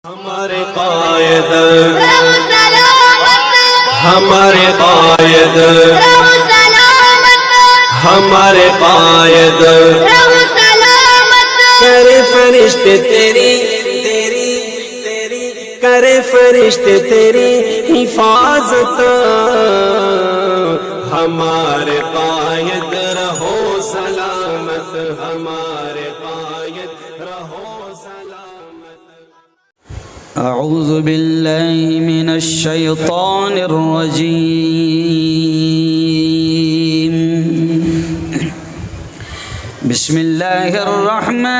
हमारे कायद हमारे कायद हमारे कायद करे फरिश्ते तेरी तेरी तेरी करे फरिश्ते तेरी हिफाजत। हमारे कायद रहो सलामत, हमारे कायद रहो सलामत। अऊज़ु बिल्लाहि मिनश शैतानिर रजीम। बिस्मिल्लाहिर रहमानिर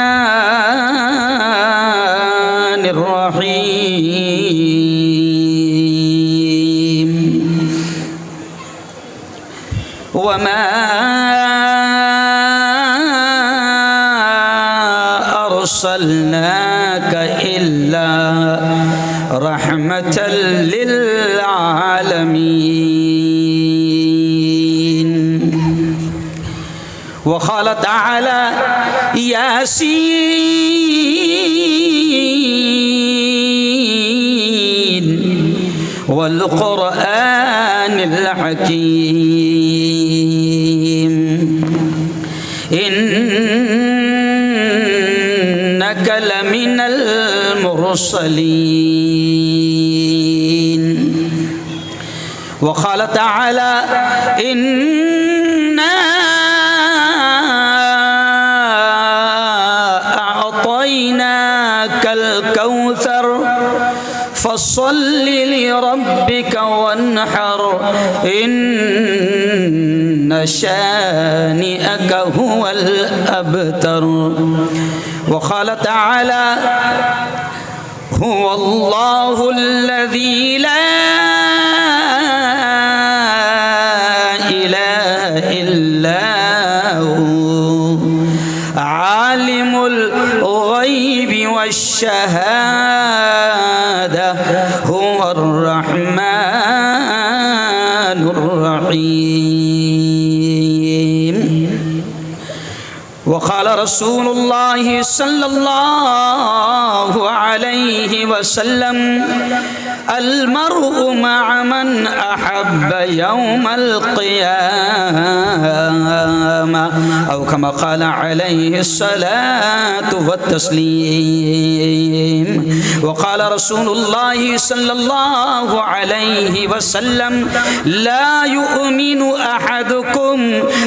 रहीम। वमा अर्सलनाका इल्ला रहमतल लिल आलमीन। वक़ाल तआला यासीन वल क़ुरआनिल हकीम। इन्नका लमिनल मुरसलीन। वक़ाल तआला इन्ना अअतैनाकल कौसर फसल्लि लिरब्बिका वन्हर इन्न शानिअका हुवल अबतर। वक़ाल तआला हुवल्लाहुल्लज़ी ला इलाहा इल्ला हु आलिमुल ग़ैबि वश्शहादा हुवर रहमानुर रहीम। वक़ाल रसूलुल्लाहि सल्लल्लाहु अलैहि वसल्लम अलमरउ मअ मन अहब्ब यौमल क़ियामा औ कमा क़ाल अलैहि सलातु वत्तस्लीम। वक़ाल रसूलुल्लाहि सल्लल्लाहु अलैहि वसल्लम ला युमिनु अहदुकुम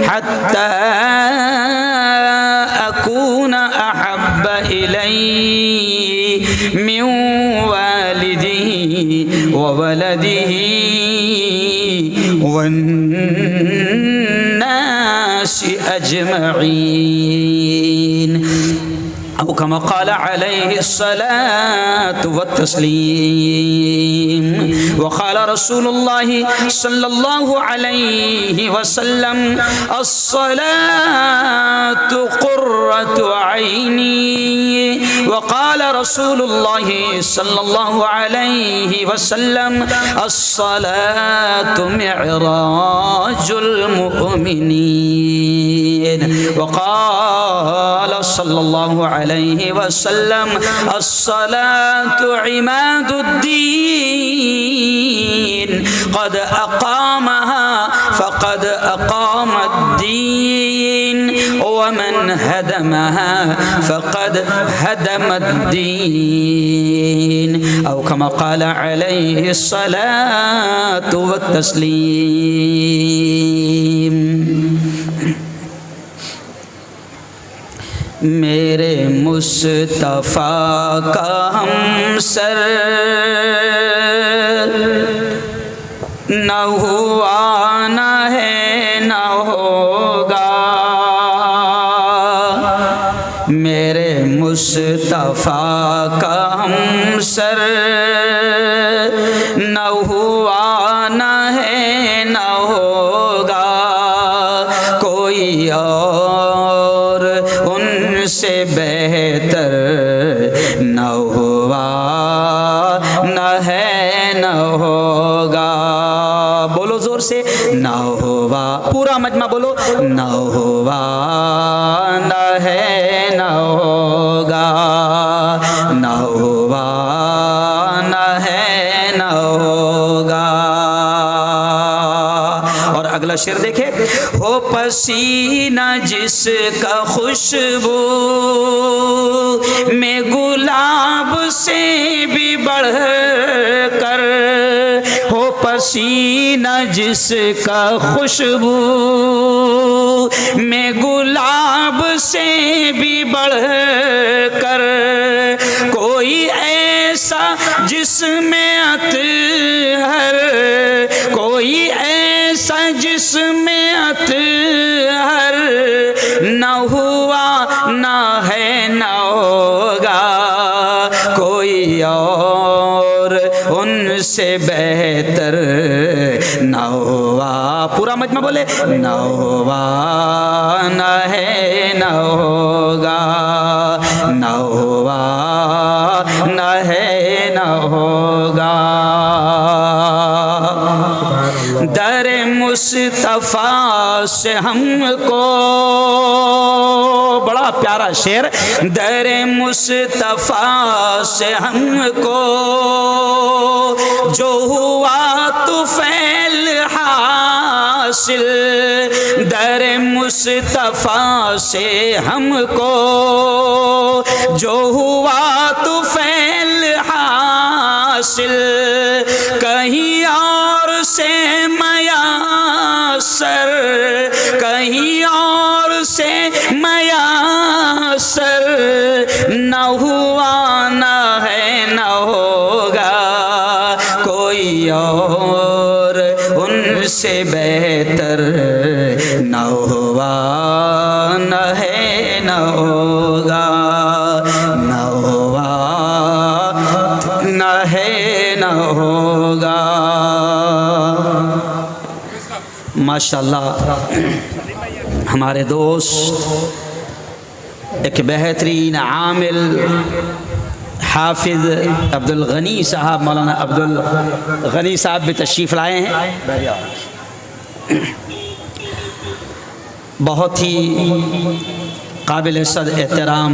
हत्ता अकूना अहब्ब इलैहि मिन वालिदिही व वलदिही वन्नासि अजमईन औ कमा क़ाल अलैहि सलातु वत्तस्लीम। वक़ाल रसूलुल्लाहि सल्लल्लाहु अलैहि वसल्लम अस्सलातु क़ुर्रतु ऐनी। वक़ाल रसूलुल्लाहि सल्लल्लाहु अलैहि वसल्लम अस्सलातु मिअराजुल मुमिनीन। वक़ाल सल्लल्लाहु अलैहि वसल्लम अस्सलातु इमादुद्दीन क़द अक़ामहा फ़क़द अक़ामद्दीन वमन हदमहा फ़क़द हदमद्दीन औ कमा क़ाल अलैहि सलातु वत्तस्लीम। मेरे मुस्तफ़ा का हमसर न हुआ न है न होगा। मेरे मुस्तफ़ा का हमसर न हुआ न है न होगा। कोई और उनसे बेहतर न हुआ न है न होगा। बोलो जोर से न हुआ, पूरा मजमा बोलो न हुआ न है न होगा न हुआ शेर देखे, हो पसीना जिसका खुशबू में गुलाब से भी बढ़ कर, हो पसीना जिसका खुशबू में गुलाब से भी बढ़ कर, कोई ऐसा जिसमें अतहर, कोई ऐसा जिसमें अतहर न हुआ न है न होगा, कोई और उनसे बेहतर न हुआ। पूरा मजमा बोले, न हुआ न है न होगा, न हुआ न है न होगा। दर मुस्तफा से हमको, बड़ा प्यारा शेर, दर मुस्तफा से हमको जो हुआ तो फैल हासिल, दर मुस्तफा से हमको जो हुआ तो फैल हासिल, कहीं और से मयासर, कहीं और से मयासर न हुआ न है न होगा, कोई और उनसे बेहतर न हुआ न है न होगा, न हुआ न है न होगा। माशाअल्लाह हमारे दोस्त एक बेहतरीन आमिल हाफिज़ अब्दुल गनी साहब, मौलाना अब्दुल गनी साहब भी तशरीफ़ लाए हैं। बहुत ही काबिल सद एहतराम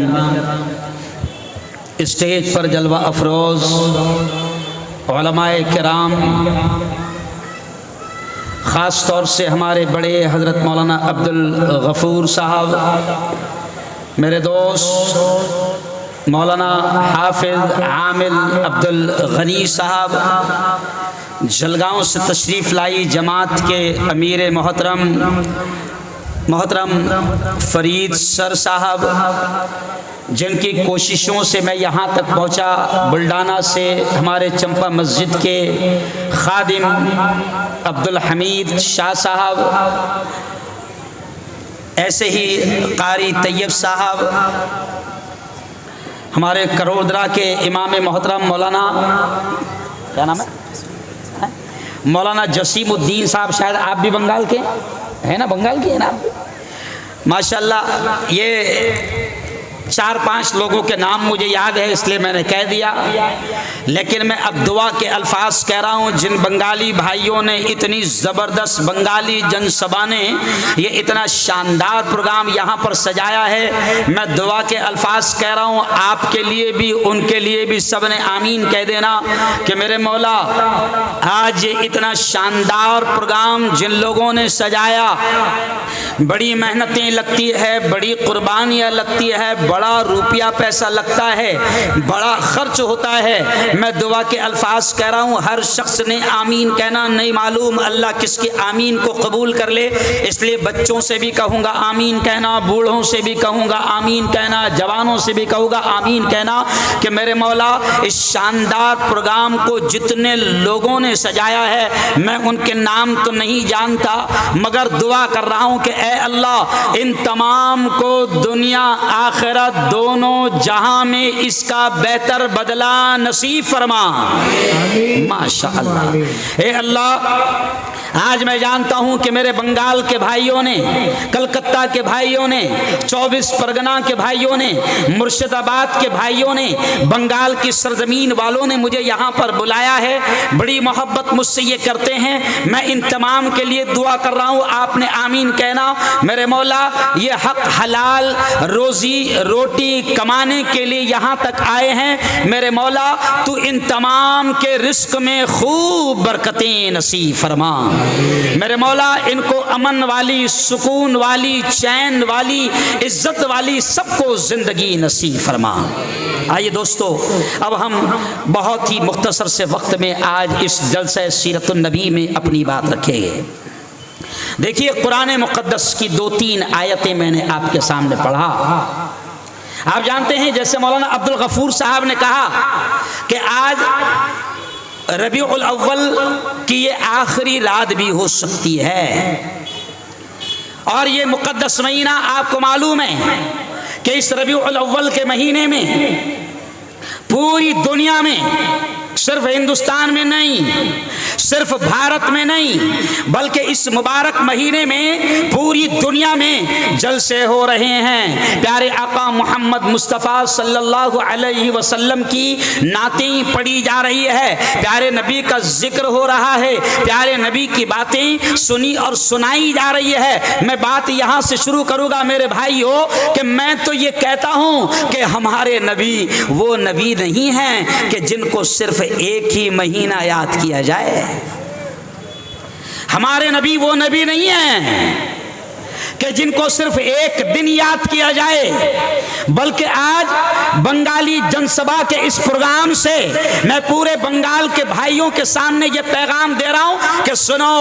स्टेज पर जलवा अफरोज़ उलमाए किराम, ख़ास तौर से हमारे बड़े हज़रत मौलाना अब्दुल गफ़ूर साहब, मेरे दोस्त मौलाना हाफिज़ आमिल अब्दुल गनी साहब, जलगांव से तशरीफ़ लाई जमात के अमीर मोहतरम फ़रीद सर साहब, जिनकी कोशिशों से मैं यहाँ तक पहुँचा। बुल्डाना से हमारे चंपा मस्जिद के खादिम अब्दुल हमीद शाह साहब, ऐसे ही कारी तैयब साहब, हमारे करोड़दरा के इमाम मोहतरम मौलाना, क्या नाम है, मौलाना जसीमुद्दीन साहब, शायद आप भी बंगाल के हैं ना, बंगाल के हैं ना माशाल्लाह। ये 4-5 लोगों के नाम मुझे याद है इसलिए मैंने कह दिया, लेकिन मैं अब दुआ के अल्फाज कह रहा हूँ। जिन बंगाली भाइयों ने इतनी ज़बरदस्त बंगाली जनसभा ने ये इतना शानदार प्रोग्राम यहाँ पर सजाया है, मैं दुआ के अल्फाज कह रहा हूँ आपके लिए भी उनके लिए भी, सब ने आमीन कह देना कि मेरे मौला आज ये इतना शानदार प्रोग्राम जिन लोगों ने सजाया, बड़ी मेहनतें लगती है, बड़ी कुर्बानियाँ लगती है, बड़ा रुपया पैसा लगता है, बड़ा खर्च होता है। मैं दुआ के अल्फाज कह रहा हूँ, हर शख्स ने आमीन कहना, नहीं मालूम अल्लाह किसकी आमीन को कबूल कर ले, इसलिए बच्चों से भी कहूँगा आमीन कहना, बूढ़ों से भी कहूँगा आमीन कहना, जवानों से भी कहूँगा आमीन कहना कि मेरे मौला इस शानदार प्रोग्राम को जितने लोगों ने सजाया है, मैं उनके नाम तो नहीं जानता, मगर दुआ कर रहा हूँ कि ए अल्लाह इन तमाम को दुनिया आखिरत दोनों जहां में इसका बेहतर बदला नसीब फरमा। माशा अल्लाह। ए अल्लाह आज मैं जानता हूं कि मेरे बंगाल के भाइयों ने, कलकत्ता के भाइयों ने, 24 परगना के भाइयों ने, मुर्शिदाबाद के भाइयों ने, बंगाल की सरजमीन वालों ने मुझे यहाँ पर बुलाया है, बड़ी मोहब्बत मुझसे ये करते हैं। मैं इन तमाम के लिए दुआ कर रहा हूँ, आपने आमीन कहना। मेरे मौला ये हक हलाल रोजी रोटी कमाने के लिए यहाँ तक आए हैं, मेरे मौला तू इन तमाम के रिस्क में खूब बरकतें नसीब फरमा। मेरे मौला इनको अमन वाली, सुकून वाली, चैन वाली, इज्जत वाली सबको ज़िंदगी नसीब फरमा। आइए दोस्तों, अब हम बहुत ही मुख्तसर से वक्त में आज इस जलसा सीरतुन नबी में अपनी बात रखेंगे। देखिए, कुरान मुक़द्दस की 2-3 आयतें मैंने आपके सामने पढ़ा। आप जानते हैं, जैसे मौलाना अब्दुल गफूर साहब ने कहा कि आज रबीउल अव्वल की ये आखिरी रात भी हो सकती है, और ये मुक़द्दस महीना आपको मालूम है कि इस रबीउल अव्वल के महीने में पूरी दुनिया में, सिर्फ हिंदुस्तान में नहीं, सिर्फ भारत में नहीं, बल्कि इस मुबारक महीने में पूरी दुनिया में जलसे हो रहे हैं। प्यारे आका मोहम्मद मुस्तफ़ा सल्लल्लाहु अलैहि वसल्लम की नातें पढ़ी जा रही है, प्यारे नबी का जिक्र हो रहा है, प्यारे नबी की बातें सुनी और सुनाई जा रही है। मैं बात यहाँ से शुरू करूँगा मेरे भाइयों कि मैं तो ये कहता हूँ कि हमारे नबी वो नबी नहीं हैं कि जिनको सिर्फ एक ही महीना याद किया जाए। हमारे नबी वो नबी नहीं है कि जिनको सिर्फ एक दिन याद किया जाए, बल्कि आज बंगाली जनसभा के इस प्रोग्राम से मैं पूरे बंगाल के भाइयों के सामने ये पैगाम दे रहा हूं कि सुनो,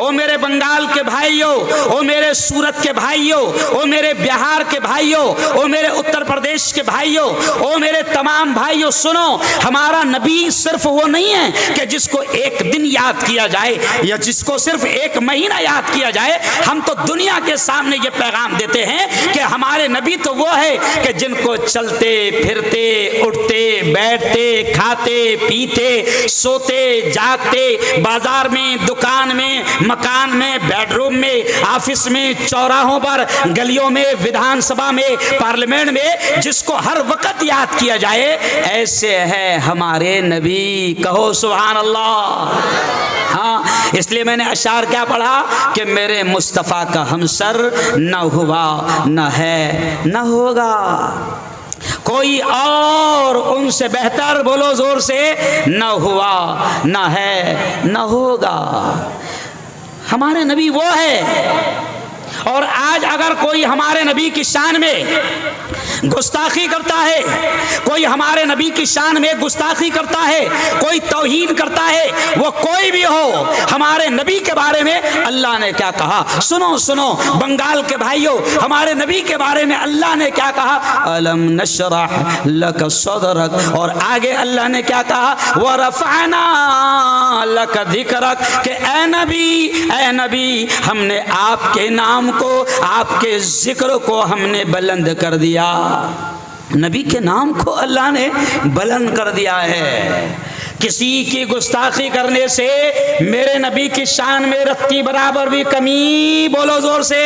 ओ मेरे बंगाल के भाइयों, ओ मेरे सूरत के भाइयों, ओ मेरे बिहार के भाइयों, ओ मेरे उत्तर प्रदेश के भाइयों, ओ मेरे तमाम भाइयों, सुनो, हमारा नबी सिर्फ वो नहीं है कि जिसको एक दिन याद किया जाए या जिसको सिर्फ एक महीना याद किया जाए। हम तो दुनिया के सामने ये पैगाम देते हैं कि हमारे नबी तो वो है कि जिनको चलते फिरते, उठते बैठते, खाते पीते, सोते जागते, बाजार में, दुकान में, मकान में, बेडरूम में, ऑफिस में, चौराहों पर, गलियों में, विधानसभा में, पार्लियामेंट में, जिसको हर वक्त याद किया जाए, ऐसे है हमारे नबी। कहो सुभान अल्लाह। हाँ, इसलिए मैंने अशार क्या पढ़ा कि मेरे मुस्तफ़ा का हमसर न हुआ, न है, न होगा कोई और उनसे बेहतर, बोलो जोर से, न हुआ, न है, न होगा। हमारे नबी वो है। और आज अगर कोई हमारे नबी की शान में गुस्ताखी करता है, कोई हमारे नबी की शान में गुस्ताखी करता है, कोई तौहीन करता है, वो कोई भी हो, हमारे नबी के बारे में अल्लाह ने क्या कहा, सुनो सुनो बंगाल के भाइयों, हमारे नबी के बारे में अल्लाह ने क्या कहा, अलम नशरह लक सदरक, और आगे अल्लाह ने क्या कहा, व रफ़अना लक ज़िक्रक, कि ए नबी हमने आपके नाम को, आपके जिक्र को हमने बुलंद कर दिया। नबी के नाम को अल्लाह ने बुलंद कर दिया है। किसी की गुस्ताखी करने से मेरे नबी की शान में रत्ती बराबर भी कमी, बोलो जोर से,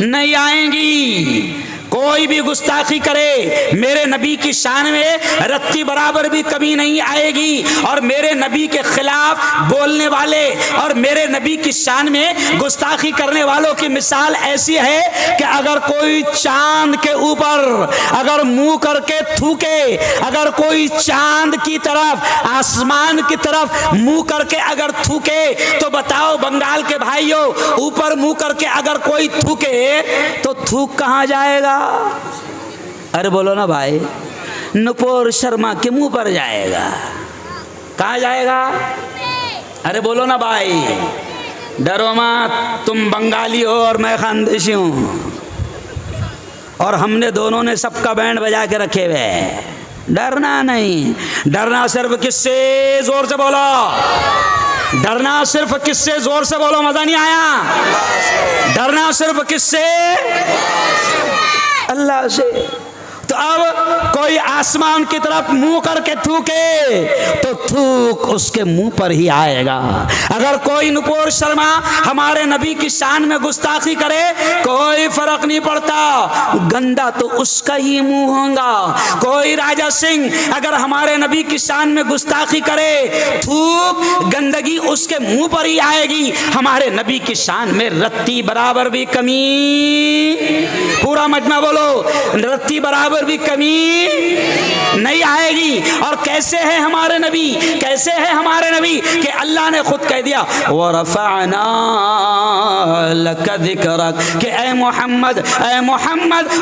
नहीं आएंगी। कोई भी गुस्ताखी करे, मेरे नबी की शान में रत्ती बराबर भी कमी नहीं आएगी। और मेरे नबी के खिलाफ बोलने वाले और मेरे नबी की शान में गुस्ताखी करने वालों की मिसाल ऐसी है कि अगर कोई चांद के ऊपर अगर मुंह करके थूके, अगर कोई चांद की तरफ, आसमान की तरफ मुंह करके अगर थूके, तो बताओ बंगाल के भाइयों, ऊपर मुंह करके अगर कोई थूके तो थूक कहाँ जाएगा? अरे बोलो ना भाई, नुपुर शर्मा के मुंह पर जाएगा। कहाँ जाएगा? अरे बोलो ना भाई, डरो मत, तुम बंगाली हो और मैं खानदेशी हूँ, और हमने दोनों ने सबका बैंड बजा के रखे हुए। डरना नहीं। डरना सिर्फ किससे? जोर से बोलो। डरना सिर्फ किससे? जोर से बोलो, मजा नहीं आया। डरना सिर्फ किससे? अल्लाह से। तो अब कोई आसमान की तरफ मुंह करके थूके तो थूक उसके मुंह पर ही आएगा। अगर कोई नुपुर शर्मा हमारे नबी की शान में गुस्ताखी करे कोई फर्क नहीं पड़ता, गंदा तो उसका ही मुंह होगा। कोई राजा सिंह अगर हमारे नबी की शान में गुस्ताखी करे थूक गंदगी उसके मुंह पर ही आएगी। हमारे नबी की शान में रत्ती बराबर भी कमी, पूरा मजमा बोलो, रत्ती बराबर भी कमी नहीं आएगी। और कैसे है हमारे नबी, कैसे है हमारे नबी कि अल्लाह ने खुद कह दिया व रफ़अना लक ज़िक्रक कि ए मोहम्मद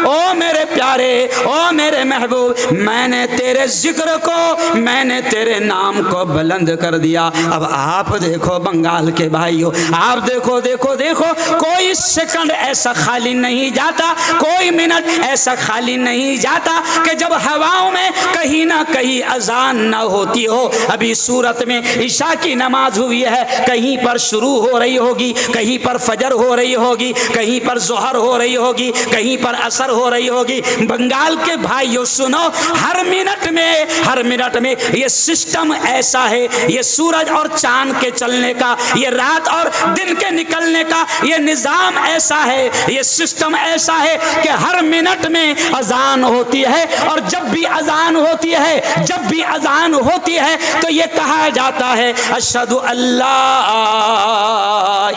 ओ मेरे प्यारे, ओ मेरे महबूब, मैंने तेरे जिक्र को, मैंने तेरे नाम को बुलंद कर दिया। अब आप देखो बंगाल के भाइयों, आप देखो देखो देखो, कोई सेकंड ऐसा खाली नहीं जाता, कोई मिनट ऐसा खाली नहीं जाता कि जब हवाओं में कहीं ना कहीं अजान ना होती हो। अभी सूरत में ईशा की नमाज हुई है, कहीं पर शुरू हो रही होगी, कहीं पर फजर हो रही होगी, कहीं पर जोहर हो रही होगी, कहीं पर असर हो रही होगी। बंगाल के भाइयों सुनो, हर मिनट में ये सिस्टम ऐसा है, ये सूरज और चांद के चलने का, ये रात और दिन के निकलने का ये निजाम ऐसा है, ये सिस्टम ऐसा है कि हर मिनट में अजान होती है। और जब भी अजान होती है, जब भी अजान होती है तो ये कहा जाता है अशहदु अल्ला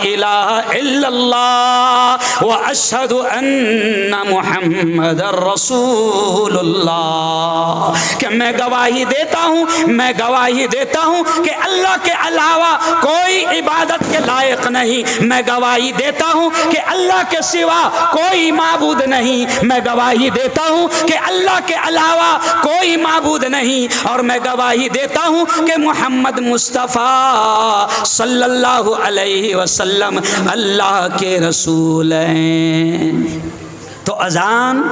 इलाहा इल्लल्लाह व अशहदु अन्ना मुहम्मदर रसूलुल्लाह, कि मैं गवाही देता हूँ कि अल्लाह के अलावा कोई इबादत के लायक नहीं, मैं गवाही देता हूँ कि अल्लाह के सिवा कोई माबूद नहीं, मैं गवाही देता हूँ कि अल्लाह के अलावा कोई माबूद नहीं, और मैं गवाही देता हूँ कि मोहम्मद मुस्तफ़ा सल्लल्लाहु अलैहि वसल्लम अल्लाह के रसूल हैं। तो अजान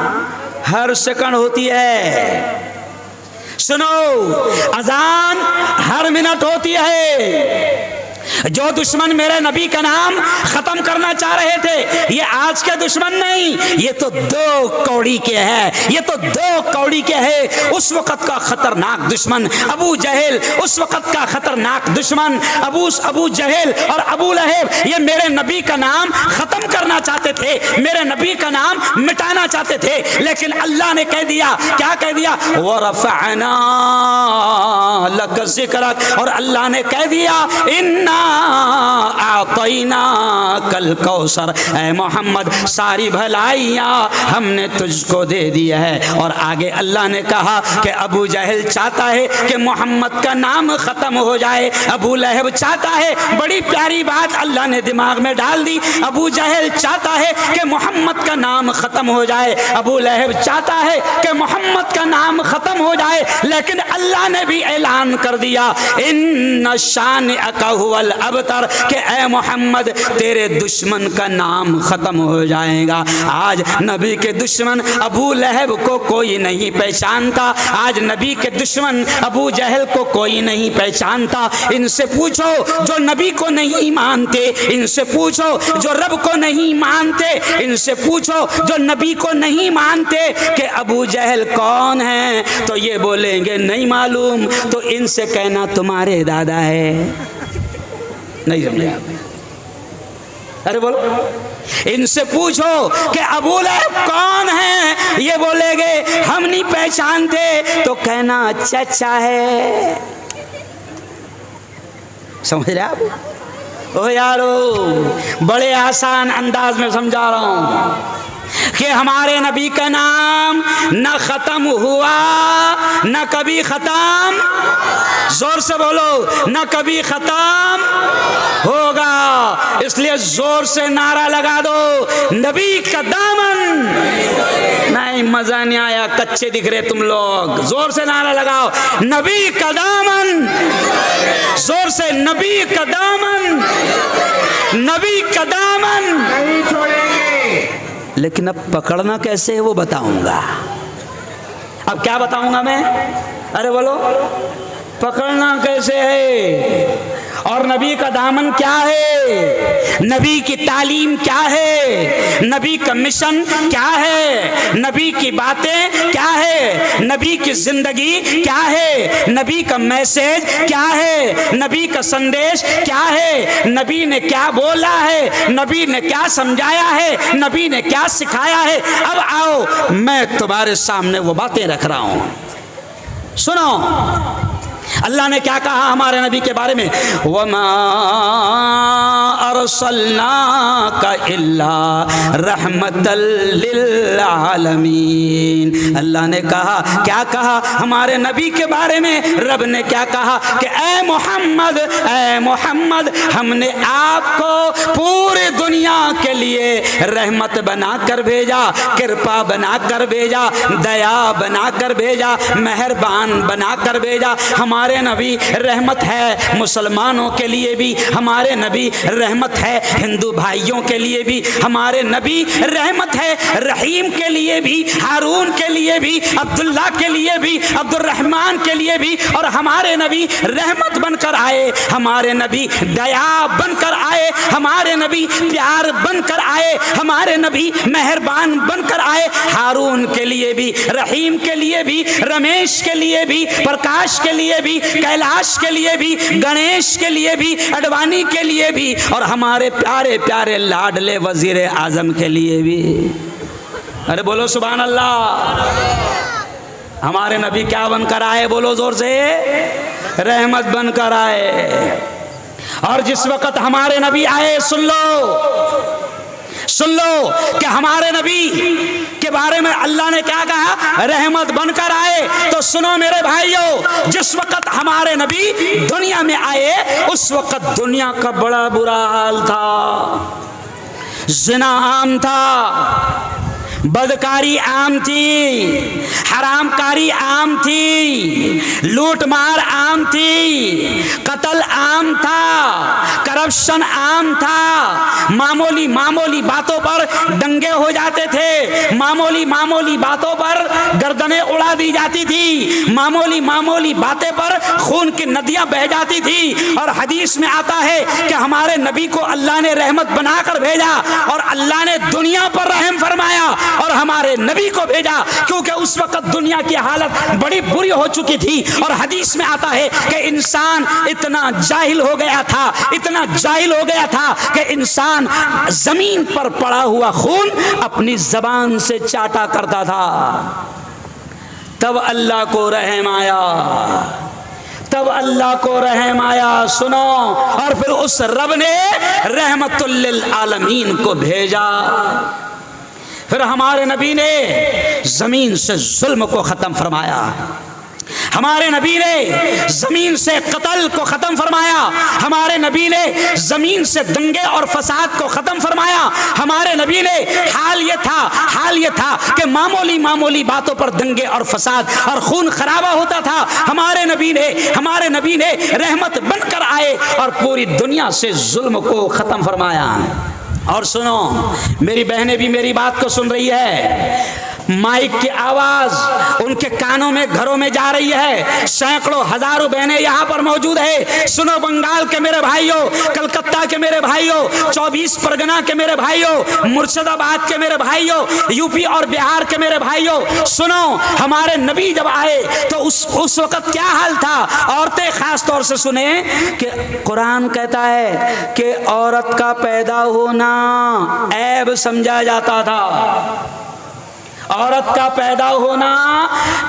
हर सेकंड होती है, सुनो, अजान हर मिनट होती है। जो दुश्मन मेरे नबी का नाम खत्म करना चाह रहे थे, ये आज के दुश्मन नहीं, ये तो 2 कौड़ी के हैं, ये तो 2 कौड़ी के हैं। उस वक़्त का खतरनाक दुश्मन अबू जहल, उस वक़्त का खतरनाक दुश्मन अबू जहल और अबू लहब, ये मेरे नबी का नाम खत्म करना चाहते थे, मेरे नबी का नाम मिटाना चाहते थे। लेकिन अल्लाह ने कह दिया, क्या कह दिया, व रफ़अना लक ज़िक्रक, और अल्लाह ने कह दिया इन्ना आतैना कल कौसर, ऐ मोहम्मद सारी भलाइयाँ हमने तुझको दे दी है। और आगे अल्लाह ने कहा कि अबू जहल चाहता है कि मोहम्मद का नाम ख़त्म हो जाए, अबू लहब चाहता है, बड़ी प्यारी बात अल्लाह ने दिमाग में डाल दी, अबू जहल चाहता है कि मोहम्मद का नाम ख़त्म हो जाए, अबू लहब चाहता है कि मोहम्मद का नाम ख़त्म हो जाए। लेकिन अल्लाह ने भी ऐलान कर दिया इन्ना शानिअका हुवल अबतर, कि ऐ मोहम्मद तेरे दुश्मन का नाम खत्म हो जाएगा। आज नबी के दुश्मन अबू लहब को कोई नहीं पहचानता, आज नबी के दुश्मन अबू जहल को कोई नहीं पहचानता। इनसे पूछो जो नबी को नहीं मानते, इनसे पूछो जो रब को नहीं मानते, इनसे पूछो जो नबी को नहीं मानते कि अबू जहल कौन है, तो ये बोलेंगे नहीं मालूम। तो इनसे कहना तुम्हारे दादा है, नहीं समझे? अरे बोलो, इनसे पूछो कि अबू लहब कौन है, ये बोलेंगे हम नहीं पहचानते, तो कहना चाचा है। समझ रहे आप? ओ यारो, बड़े आसान अंदाज में समझा रहा हूं कि हमारे नबी का नाम न खत्म हुआ न कभी खत्म, जोर से बोलो, न कभी खत्म होगा। इसलिए जोर से नारा लगा दो, नबी का दामन। नहीं, मजा नहीं आया, कच्चे दिख रहे तुम लोग, जोर से नारा लगाओ, नबी का दामन, जोर से, नबी का दामन, नबी का दामन नहीं छोड़ेंगे। लेकिन अब पकड़ना कैसे है वो बताऊंगा। अब क्या बताऊंगा मैं? अरे बोलो, पकड़ना कैसे है और नबी का दामन क्या है, नबी की तालीम क्या है, नबी का मिशन क्या है, नबी की बातें क्या है, नबी की जिंदगी क्या है, नबी का मैसेज क्या है, नबी का संदेश क्या है, नबी ने क्या बोला है, नबी ने क्या समझाया है, नबी ने क्या सिखाया है। अब आओ मैं तुम्हारे सामने वो बातें रख रहा हूं, सुनो। अल्लाह ने क्या कहा हमारे नबी के बारे में, वमा अरसलनाका इल्ला रहमतल लिल आलमीन। अल्लाह ने कहा, क्या कहा हमारे नबी के बारे में, रब ने क्या कहा कि ऐ मोहम्मद हमने आपको पूरी दुनिया के लिए रहमत बनाकर भेजा, कृपा बनाकर भेजा, दया बनाकर भेजा, मेहरबान बनाकर भेजा। हमारे नबी रहमत है मुसलमानों के लिए भी, हमारे नबी रहमत है हिंदू भाइयों के लिए भी, हमारे नबी रहमत है रहीम के लिए भी, हारून के लिए भी, अब्दुल्ला के लिए भी, अब्दुर्रहमान के लिए भी। और हमारे नबी रहमत बनकर आए, हमारे नबी दया बनकर आए, हमारे नबी प्यार बनकर आए, हमारे नबी मेहरबान बनकर आए। हारून के लिए भी, रहीम के लिए भी, रमेश के लिए भी, प्रकाश के लिए भी, कैलाश के लिए भी, गणेश के लिए भी, अडवाणी के लिए भी, और हमारे प्यारे प्यारे लाडले वजीर आजम के लिए भी। अरे बोलो सुभान अल्लाह। हमारे नबी क्या बनकर आए, बोलो जोर से, रहमत बनकर आए। और जिस वक्त हमारे नबी आए, सुन लो कि हमारे नबी के बारे में अल्लाह ने क्या कहा, रहमत बनकर आए। तो सुनो मेरे भाइयों, जिस वक्त हमारे नबी दुनिया में आए उस वक्त दुनिया का बड़ा बुरा हाल था, जिना आम था, बदकारी आम थी, हरामकारी आम थी, लूट मार आम थी, कत्ल आम था, करप्शन आम था, मामूली बातों पर दंगे हो जाते थे, मामूली बातों पर गर्दनें उड़ा दी जाती थी, मामूली बातें पर खून की नदियां बह जाती थी। और हदीस में आता है कि हमारे नबी को अल्लाह ने रहमत बनाकर भेजा और अल्लाह ने दुनिया पर रहम फरमाया और हमारे नबी को भेजा, क्योंकि उस वक्त दुनिया की हालत बड़ी बुरी हो चुकी थी। और हदीस में आता है कि इंसान इतना जाहिल हो गया था, इतना जाहिल हो गया था कि इंसान जमीन पर पड़ा हुआ खून अपनी जबान से चाटा करता था। तब अल्लाह को रहम आया, तब अल्लाह को रहम आया, सुनो। और फिर उस रब ने रहमतुल लिल आलमीन को भेजा। फिर हमारे नबी ने जमीन से जुल्म को खत्म फरमाया, हमारे नबी ने जमीन से कत्ल को खत्म फरमाया, हमारे नबी ने जमीन से दंगे और फसाद को खत्म फरमाया। हमारे नबी ने हाल ये था कि मामूली बातों पर दंगे और फसाद और खून खराबा होता था। हमारे नबी ने रहमत बनकर आए और पूरी दुनिया से जुल्म को खत्म फरमाया। और सुनो, मेरी बहनें भी मेरी बात को सुन रही है, माइक की आवाज उनके कानों में, घरों में जा रही है। सैकड़ों हजारों बहनें यहाँ पर मौजूद है। सुनो, बंगाल के मेरे भाइयों, कलकत्ता के मेरे भाइयों, 24 परगना के मेरे भाइयों, मुर्शिदाबाद के मेरे भाइयों, यूपी और बिहार के मेरे भाइयों, सुनो। हमारे नबी जब आए तो उस वक्त क्या हाल था। औरतें खास तौर से सुने कि कुरान कहता है कि औरत का पैदा होना ऐब समझा जाता था, औरत का पैदा होना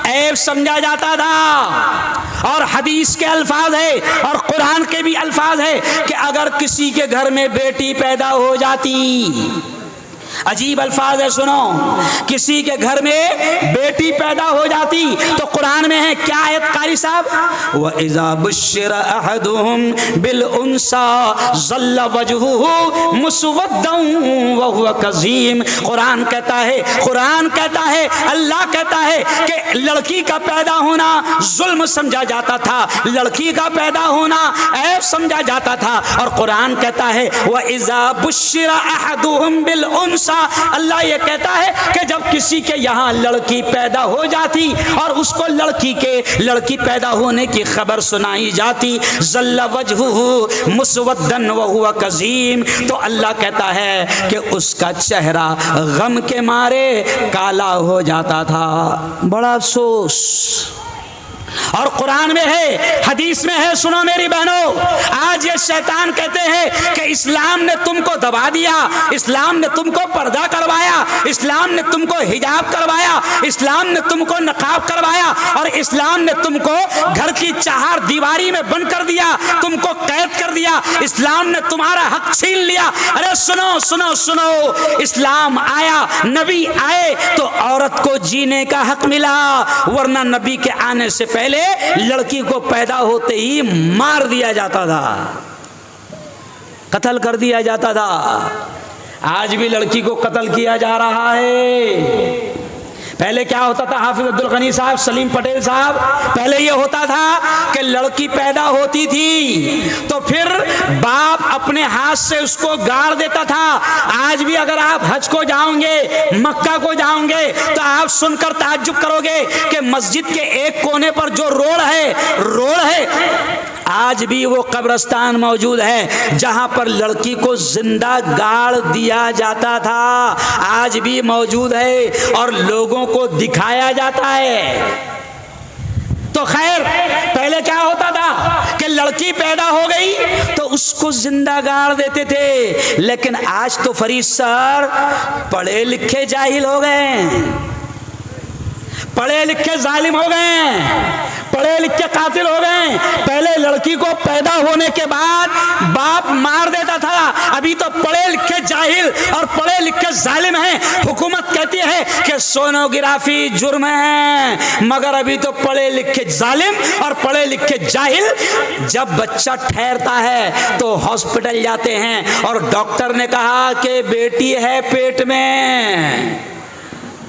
ऐब समझा जाता था। और हदीस के अल्फाज है और कुरान के भी अल्फाज है कि अगर किसी के घर में बेटी पैदा हो जाती, अजीब अल्फाज है, सुनो, किसी के घर में बेटी पैदा हो जाती तो कुरान में है क्या आयत कारी साहब, व इज़ा बुश्शिरा अहदुहुम बिल उन्सा ज़ल्ला वजहुहु मुस्वद्दन व हुवा कज़ीम। कुरान कहता है, अल्लाह कहता है कि लड़की का पैदा होना जुल्म समझा जाता था, लड़की का पैदा होना ऐब समझा जाता था। और कुरान कहता है व इज़ा बुश्शिरा अहदुहुम बिल उन्सा मूसा, अल्लाह ये कहता है कि जब किसी के यहाँ लड़की पैदा हो जाती और उसको लड़की पैदा होने की खबर सुनाई जाती, ज़ल्ला वजहुहु मुस्वद्दन व हुवा कज़ीम, तो अल्लाह कहता है कि उसका चेहरा गम के मारे काला हो जाता था। बड़ा अफसोस। और कुरान में है, हदीस में है, सुनो मेरी बहनों, आज ये शैतान कहते हैं कि इस्लाम ने तुमको दबा दिया, इस्लाम ने तुमको पर्दा करवाया, इस्लाम ने तुमको हिजाब करवाया, इस्लाम ने तुमको नकाब करवाया और इस्लाम ने तुमको घर की चार दीवारी में बंद कर दिया, तुमको कैद कर दिया, इस्लाम ने तुम्हारा हक छीन लिया। अरे सुनो सुनो सुनो, इस्लाम आया, नबी आए तो औरत को जीने का हक मिला, वरना नबी के आने से पहले लड़की को पैदा होते ही मार दिया जाता था, कत्ल कर दिया जाता था। आज भी लड़की को कत्ल किया जा रहा है। पहले क्या होता था हाफिज अब्दुल गनी साहब, सलीम पटेल साहब, पहले ये होता था कि लड़की पैदा होती थी तो फिर बाप अपने हाथ से उसको गाड़ देता था। आज भी अगर आप हज को जाओगे, मक्का को जाओगे तो आप सुनकर ताज्जुब करोगे कि मस्जिद के एक कोने पर जो रोड है आज भी वो कब्रिस्तान मौजूद है जहां पर लड़की को जिंदा गाड़ दिया जाता था, आज भी मौजूद है और लोगों को दिखाया जाता है। तो खैर पहले क्या होता था कि लड़की पैदा हो गई तो उसको जिंदा गाड़ देते थे, लेकिन आज तो फरीद सर पढ़े लिखे जाहिल हो गए, पढ़े लिखे जालिम हो गए, पढ़े लिखे कातिल हो गए। पहले लड़की को पैदा होने के बाद बाप मार देता था, अभी तो पढ़े लिखे जाहिल और पढ़े लिखे जालिम हैं। हुकूमत कहती है कि सोनोग्राफी जुर्म है, मगर अभी तो पढ़े लिखे जालिम और पढ़े लिखे जाहिल जब बच्चा ठहरता है तो हॉस्पिटल जाते हैं और डॉक्टर ने कहा कि बेटी है पेट में,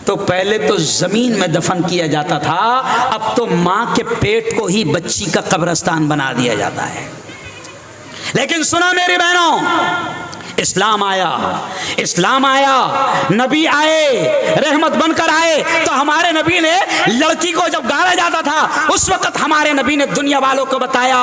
तो पहले तो जमीन में दफन किया जाता था, अब तो मां के पेट को ही बच्ची का कब्रिस्तान बना दिया जाता है। लेकिन सुना मेरी बहनों, इस्लाम आया, नबी आए, रहमत बनकर आए, तो हमारे नबी ने लड़की को जब गाड़ा जाता था उस वक्त हमारे नबी ने दुनिया वालों को बताया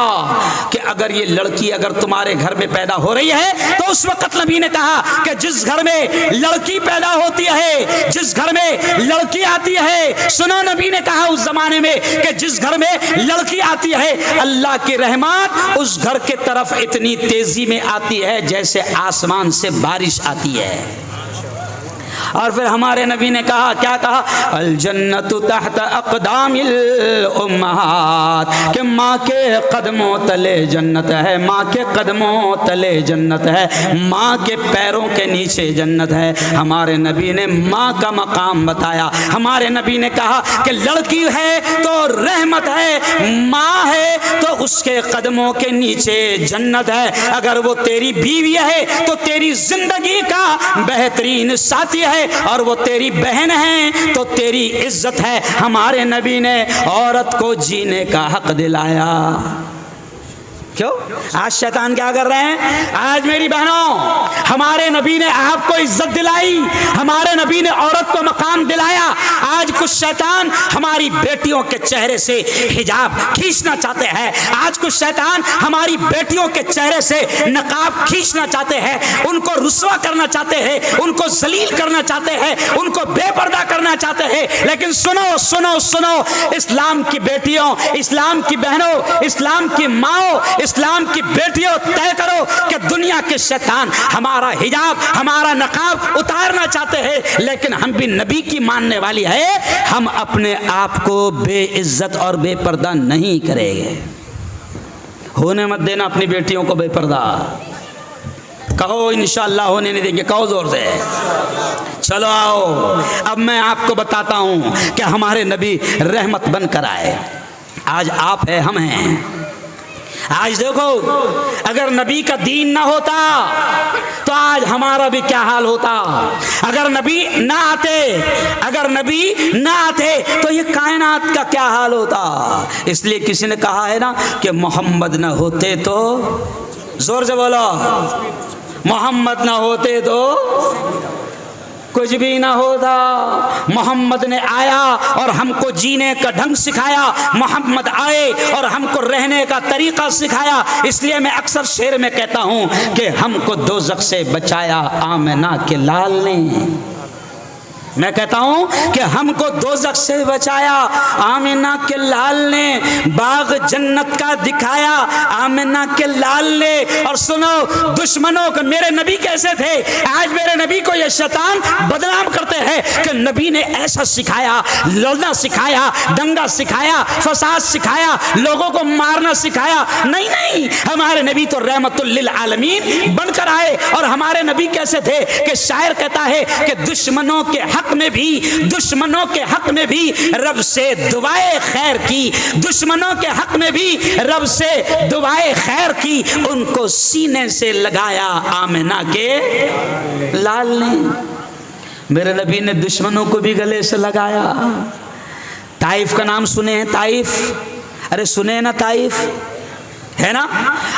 कि अगर ये लड़की अगर तुम्हारे घर में पैदा हो रही है तो उस वक्त नबी ने कहा कि जिस घर में लड़की पैदा होती है, जिस घर में लड़की आती है, सुनो नबी ने कहा उस जमाने में कि जिस घर में लड़की आती है अल्लाह की रहमत उस घर के तरफ इतनी तेजी में आती है जैसे आसमान से बारिश आती है। और फिर हमारे नबी ने कहा, क्या कहा, अल जन्नतु तहत अक़दामिल उम्महात, कि माँ के कदमों तले जन्नत है, माँ के कदमों तले जन्नत है, माँ के पैरों के नीचे जन्नत है। हमारे नबी ने माँ का मकाम बताया। हमारे नबी ने कहा कि लड़की है तो रहमत है, माँ है तो उसके कदमों के नीचे जन्नत है। अगर वो तेरी बीवी है तो तेरी जिंदगी का बेहतरीन साथी है, और वो तेरी बहन है तो तेरी इज्जत है। हमारे नबी ने औरत को जीने का हक दिलाया। क्यों? आज शैतान क्या कर रहे हैं? आज मेरी बहनों, हमारे नबी ने आपको इज्जत दिलाई, हमारे नबी ने औरत को मकाम दिलाया। आज कुछ शैतान हमारी बेटियों के चेहरे से हिजाब खींचना चाहते हैं, आज कुछ शैतान हमारी बेटियों के चेहरे से नकाब खींचना चाहते हैं, उनको रुस्वा करना चाहते हैं, उनको जलील करना चाहते हैं, उनको बेपर्दा करना चाहते हैं। लेकिन सुनो सुनो सुनो, इस्लाम की बेटियों, इस्लाम की बहनों, इस्लाम की माओ, इस्लाम की बेटियों, तय करो कि दुनिया के शैतान हमारा हिजाब, हमारा नकाब उतारना चाहते हैं, लेकिन हम भी नबी की मानने वाली है, हम अपने आप को बेइज्जत और बेपर्दा नहीं करेंगे। होने मत देना अपनी बेटियों को बेपर्दा। कहो इंशाअल्लाह होने नहीं देंगे, कहो जोर से। चलो आओ, अब मैं आपको बताता हूं कि हमारे नबी रहमत बनकर आए। आज आप है, हम हैं। आज देखो, अगर नबी का दीन ना होता तो आज हमारा भी क्या हाल होता। अगर नबी ना आते, अगर नबी ना आते तो ये कायनात का क्या हाल होता। इसलिए किसी ने कहा है ना कि मोहम्मद ना होते तो, जोर से बोलो, मोहम्मद ना होते तो कुछ भी ना होता। मोहम्मद ने आया और हमको जीने का ढंग सिखाया, मोहम्मद आए और हमको रहने का तरीका सिखाया। इसलिए मैं अक्सर शेर में कहता हूं कि हमको दोज़ख से बचाया आमिना के लाल ने। मैं कहता हूं कि हमको दोज़ख से बचाया आमिना के लाल ने, बाग जन्नत का दिखाया आमिना के लाल ने। और सुनो, दुश्मनों को मेरे नबी कैसे थे, आज मेरे नबी को ये शैतान बदनाम करते हैं कि नबी ने ऐसा सिखाया, लड़ना सिखाया, दंगा सिखाया, फसाद सिखाया, लोगों को मारना सिखाया। नहीं नहीं, हमारे नबी तो रहमतुल लिल आलमीन बनकर आए। और हमारे नबी कैसे थे कि शायर कहता है कि दुश्मनों के हक में भी, दुश्मनों के हक में भी रब से दुआए खैर की, दुश्मनों के हक में भी रब से दुआए खैर की, उनको सीने से लगाया आमिना के लाल ने। मेरे नबी ने दुश्मनों को भी गले से लगाया। ताइफ का नाम सुने हैं? ताइफ, अरे सुने ना ताइफ, है ना?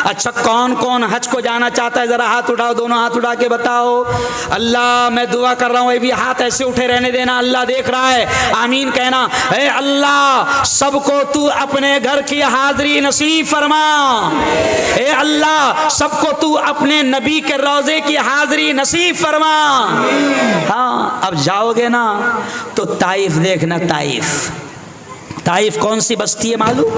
अच्छा, कौन कौन हज को जाना चाहता है? जरा हाथ उठाओ, दोनों हाथ उठा के बताओ। अल्लाह, मैं दुआ कर रहा हूं, ये भी हाथ ऐसे उठे रहने देना, अल्लाह देख रहा है, आमीन कहना। ए अल्लाह, सबको तू अपने घर की हाजिरी नसीब फरमा। ए अल्लाह, सबको तू अपने नबी के रोजे की हाजिरी नसीब फरमा। हाँ, अब जाओगे ना तो ताइफ देखना। ताइफ, ताइफ कौन सी बस्ती है मालूम?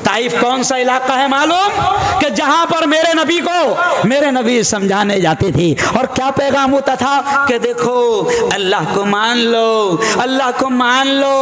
ताइफ कौन सा इलाका है मालूम? कि जहां पर मेरे नबी को मेरे नबी समझाने जाते थे। और क्या पैगाम होता था कि देखो, अल्लाह को मान लो, अल्लाह को मान लो,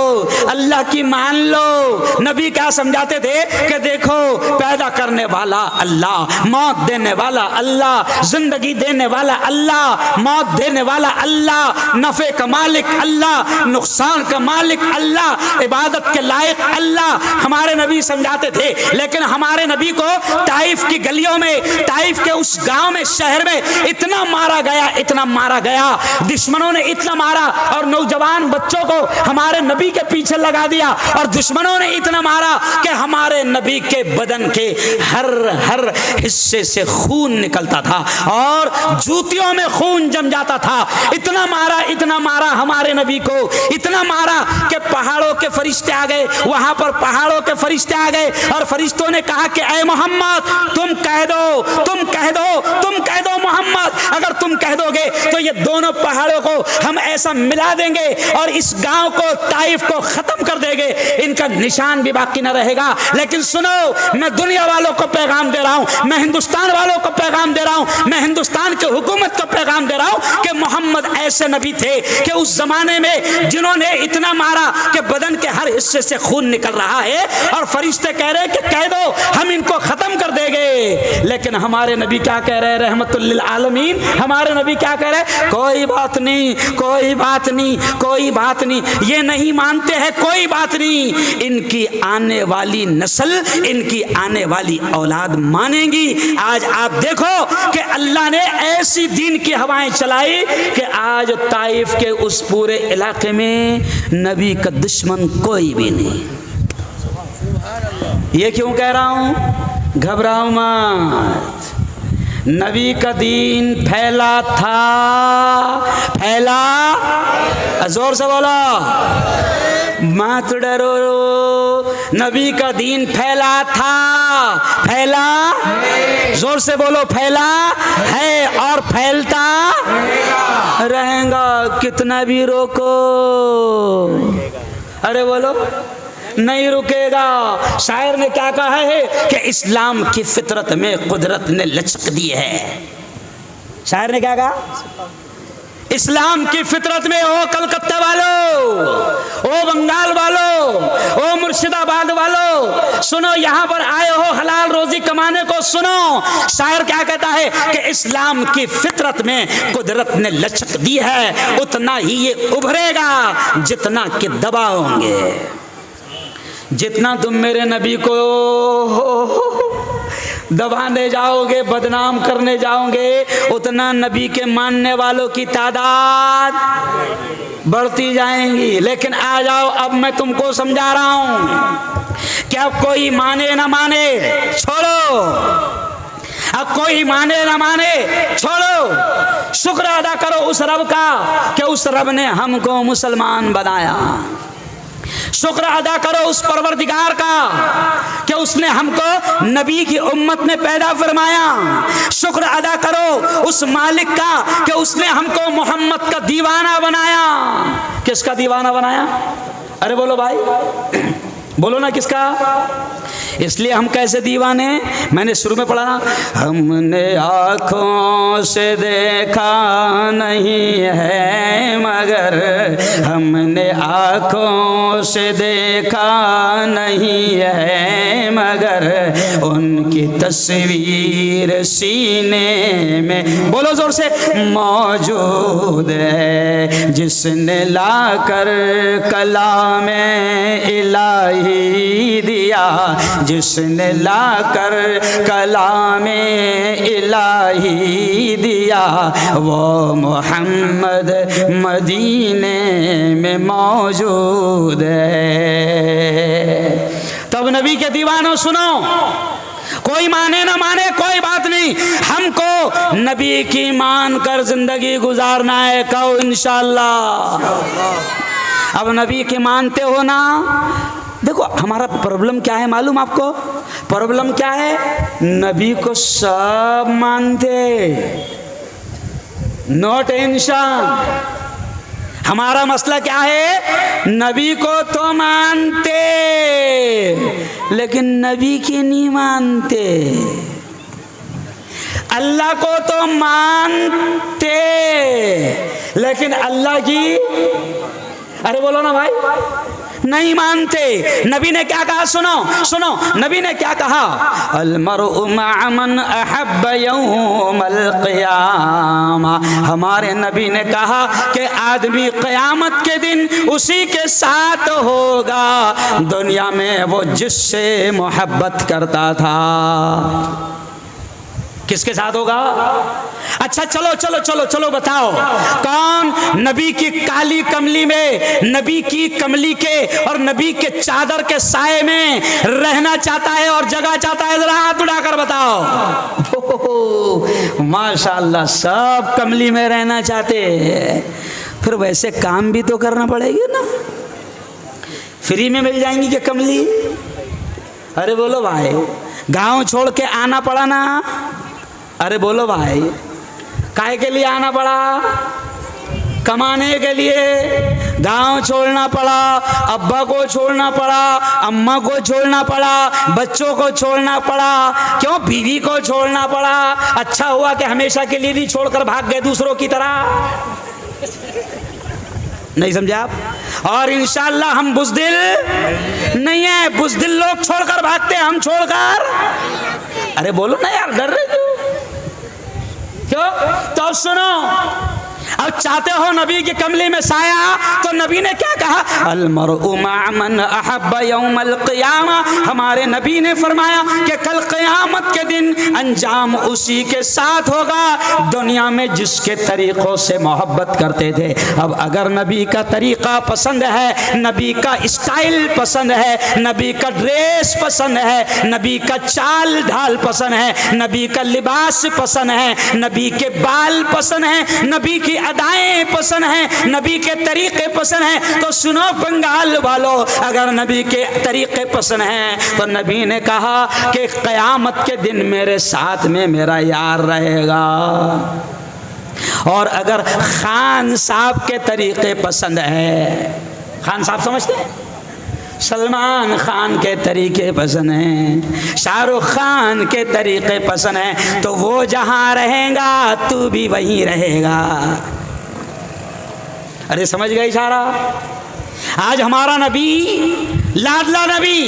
अल्लाह की मान लो। नबी क्या समझाते थे कि देखो, पैदा करने वाला अल्लाह, मौत देने वाला अल्लाह, जिंदगी देने वाला अल्लाह, मौत देने वाला अल्लाह, नफे का मालिक अल्लाह, नुकसान का मालिक अल्लाह, इबादत के लायक अल्लाह। हमारे नबी समझाते थे। लेकिन हमारे नबी को ताइफ की गलियों में, ताइफ के उस गांव में, शहर में इतना मारा गया, इतना मारा गया, दुश्मनों ने इतना मारा। और नौजवान बच्चों को हमारे नबी के पीछे लगा दिया। और दुश्मनों ने इतना मारा कि हमारे नबी के बदन के हर हर हिस्से से खून निकलता था और जूतियों में खून जम जाता था। इतना मारा, इतना मारा हमारे नबी को, इतना मारा कि पहाड़ों के फरिश्ते आ गए। वहां पर पहाड़ों के फरिश्ते आ गए और फरिश्तों ने कहा कि ऐ मोहम्मद, तुम कह दो, तुम कह दो, तुम कह दो मोहम्मद, अगर तुम कह दोगे तो ये दोनों पहाड़ों को हम ऐसा मिला देंगे और इस गांव को, ताइफ को खत्म कर देंगे, इनका निशान भी बाकी न रहेगा। लेकिन सुनो, मैं दुनिया वालों को पैगाम दे रहा हूं, मैं हिंदुस्तान वालों को पैगाम दे रहा हूं, मैं हिंदुस्तान की हुकूमत को पैगाम दे रहा हूं कि मोहम्मद ऐसे नबी थे कि उस जमाने में जिन्होंने इतना मारा कि बदन के हर हिस्से से खून निकल रहा है और फरिश्ते कह रहे हैं कि कह दो, हम इनको खत्म कर देंगे। लेकिन हमारे नबी क्या कह रहे हैं, रहमतुल लिल आलमीन? हमारे नबी क्या कह रहे हैं? कोई बात नहीं, कोई बात नहीं, कोई बात नहीं, ये नहीं मानते हैं, कोई बात नहीं, इनकी आने वाली नस्ल, इनकी आने वाली औलाद मानेंगी। आज आप देखो कि अल्लाह ने ऐसी दीन की हवाएं चलाई कि आज ताइफ के उस पूरे इलाके में नबी का दुश्मन कोई भी नहीं। ये क्यों कह रहा हूं? घबराओ मत। नबी का दीन फैला था, फैला, जोर से बोलो, मत डरो। नबी का दीन फैला था, फैला, जोर से बोलो, फैला है और फैलता रहेगा। कितना भी रोको, अरे बोलो, नहीं रुकेगा। शायर ने क्या कहा है कि इस्लाम की फितरत में कुदरत ने लचक दी है। शायर ने क्या कहा? इस्लाम की फितरत में, ओ कलकत्ता वालों, ओ बंगाल वालों, ओ मुर्शिदाबाद वालों, सुनो, यहां पर आए हो हलाल रोजी कमाने को, सुनो। शायर क्या कहता है कि इस्लाम की फितरत में कुदरत ने लचक दी है, उतना ही ये उभरेगा जितना कि दबाओगे। जितना तुम मेरे नबी को दबाने जाओगे, बदनाम करने जाओगे, उतना नबी के मानने वालों की तादाद बढ़ती जाएंगी। लेकिन आ जाओ, अब मैं तुमको समझा रहा हूं कि अब कोई माने ना माने छोड़ो, अब कोई माने ना माने छोड़ो, शुक्र अदा करो उस रब का कि उस रब ने हमको मुसलमान बनाया। शुक्र अदा करो उस परवरदिगार का कि उसने हमको नबी की उम्मत में पैदा फरमाया। शुक्र अदा करो उस मालिक का कि उसने हमको मोहम्मद का दीवाना बनाया। किसका दीवाना बनाया? अरे बोलो भाई, बोलो ना किसका? इसलिए हम कैसे दीवाने? मैंने शुरू में पढ़ा ना, हमने आँखों से देखा नहीं है मगर, हमने आँखों से देखा नहीं है मगर, उनकी तस्वीर सीने में, बोलो जोर से, मौजूद है। जिसने लाकर कलामे इलाही दिया, जिसने लाकर कलामे इलाही दिया, वो मोहम्मद मदीने में मौजूद है। तब नबी के दीवानों सुनो, कोई माने ना माने कोई बात नहीं, हमको नबी की मान कर जिंदगी गुजारना है। कहो इंशाअल्लाह। अब नबी के मानते हो ना? देखो हमारा प्रॉब्लम क्या है मालूम आपको? प्रॉब्लम क्या है? नबी को सब मानते, नो टेंशन। हमारा मसला क्या है? नबी को तो मानते लेकिन नबी की नहीं मानते। अल्लाह को तो मानते लेकिन अल्लाह की, अरे बोलो ना भाई, नहीं मानते। नबी ने क्या कहा? सुनो सुनो, नबी ने क्या कहा? अलमरउ मअ मन अहब्ब यौमल क़ियामा। हमारे नबी ने कहा कि आदमी क़यामत के दिन उसी के साथ होगा दुनिया में वो जिससे मोहब्बत करता था। किसके साथ होगा? अच्छा चलो चलो चलो चलो बताओ, कौन नबी की काली कमली में, नबी की कमली के और नबी के चादर के साए में रहना चाहता है और जगह चाहता है? जरा हाथ उठाकर बताओ। माशाअल्लाह, सब कमली में रहना चाहते हैं। फिर वैसे काम भी तो करना पड़ेगा ना। फ्री में मिल जाएंगी क्या कमली? अरे बोलो भाई, गांव छोड़ के आना पड़ा ना? अरे बोलो भाई, काहे के लिए आना पड़ा? कमाने के लिए गांव छोड़ना पड़ा, अब्बा को छोड़ना पड़ा, अम्मा को छोड़ना पड़ा, बच्चों को छोड़ना पड़ा, क्यों बीवी को छोड़ना पड़ा। अच्छा हुआ कि हमेशा के लिए नहीं छोड़कर भाग गए दूसरों की तरह। नहीं समझे आप? और इंशाअल्लाह हम बुज़दिल नहीं है। बुज़दिल लोग छोड़कर भागते, हम छोड़कर, अरे बोलो ना यार, डर रहे क्यों? तो अब सुनो, अब चाहते हो नबी की कमली में साया, तो नबी ने क्या कहा? अलमरउ मअ मन अहब्ब यौमल क़ियामा। हमारे नबी ने फरमाया कि कल क़यामत के दिन अंजाम उसी के साथ होगा दुनिया में जिसके तरीक़ों से मोहब्बत करते थे। अब अगर नबी का तरीक़ा पसंद है, नबी का स्टाइल पसंद है, नबी का ड्रेस पसंद है, नबी का चाल ढाल पसंद है, नबी का लिबास पसंद है, नबी के बाल पसंद है, नबी की अदाएं पसंद हैं, नबी के तरीके पसंद हैं, तो सुनो बंगाल वालों, अगर नबी के तरीके पसंद हैं तो नबी ने कहा कि क़यामत के दिन मेरे साथ में मेरा यार रहेगा। और अगर खान साहब के तरीके पसंद है, खान साहब समझते हैं? सलमान खान के तरीके पसंद हैं, शाहरुख खान के तरीके पसंद हैं, तो वो जहां रहेगा तू भी वहीं रहेगा। अरे समझ गए इशारा? आज हमारा नबी, लाडला नबी,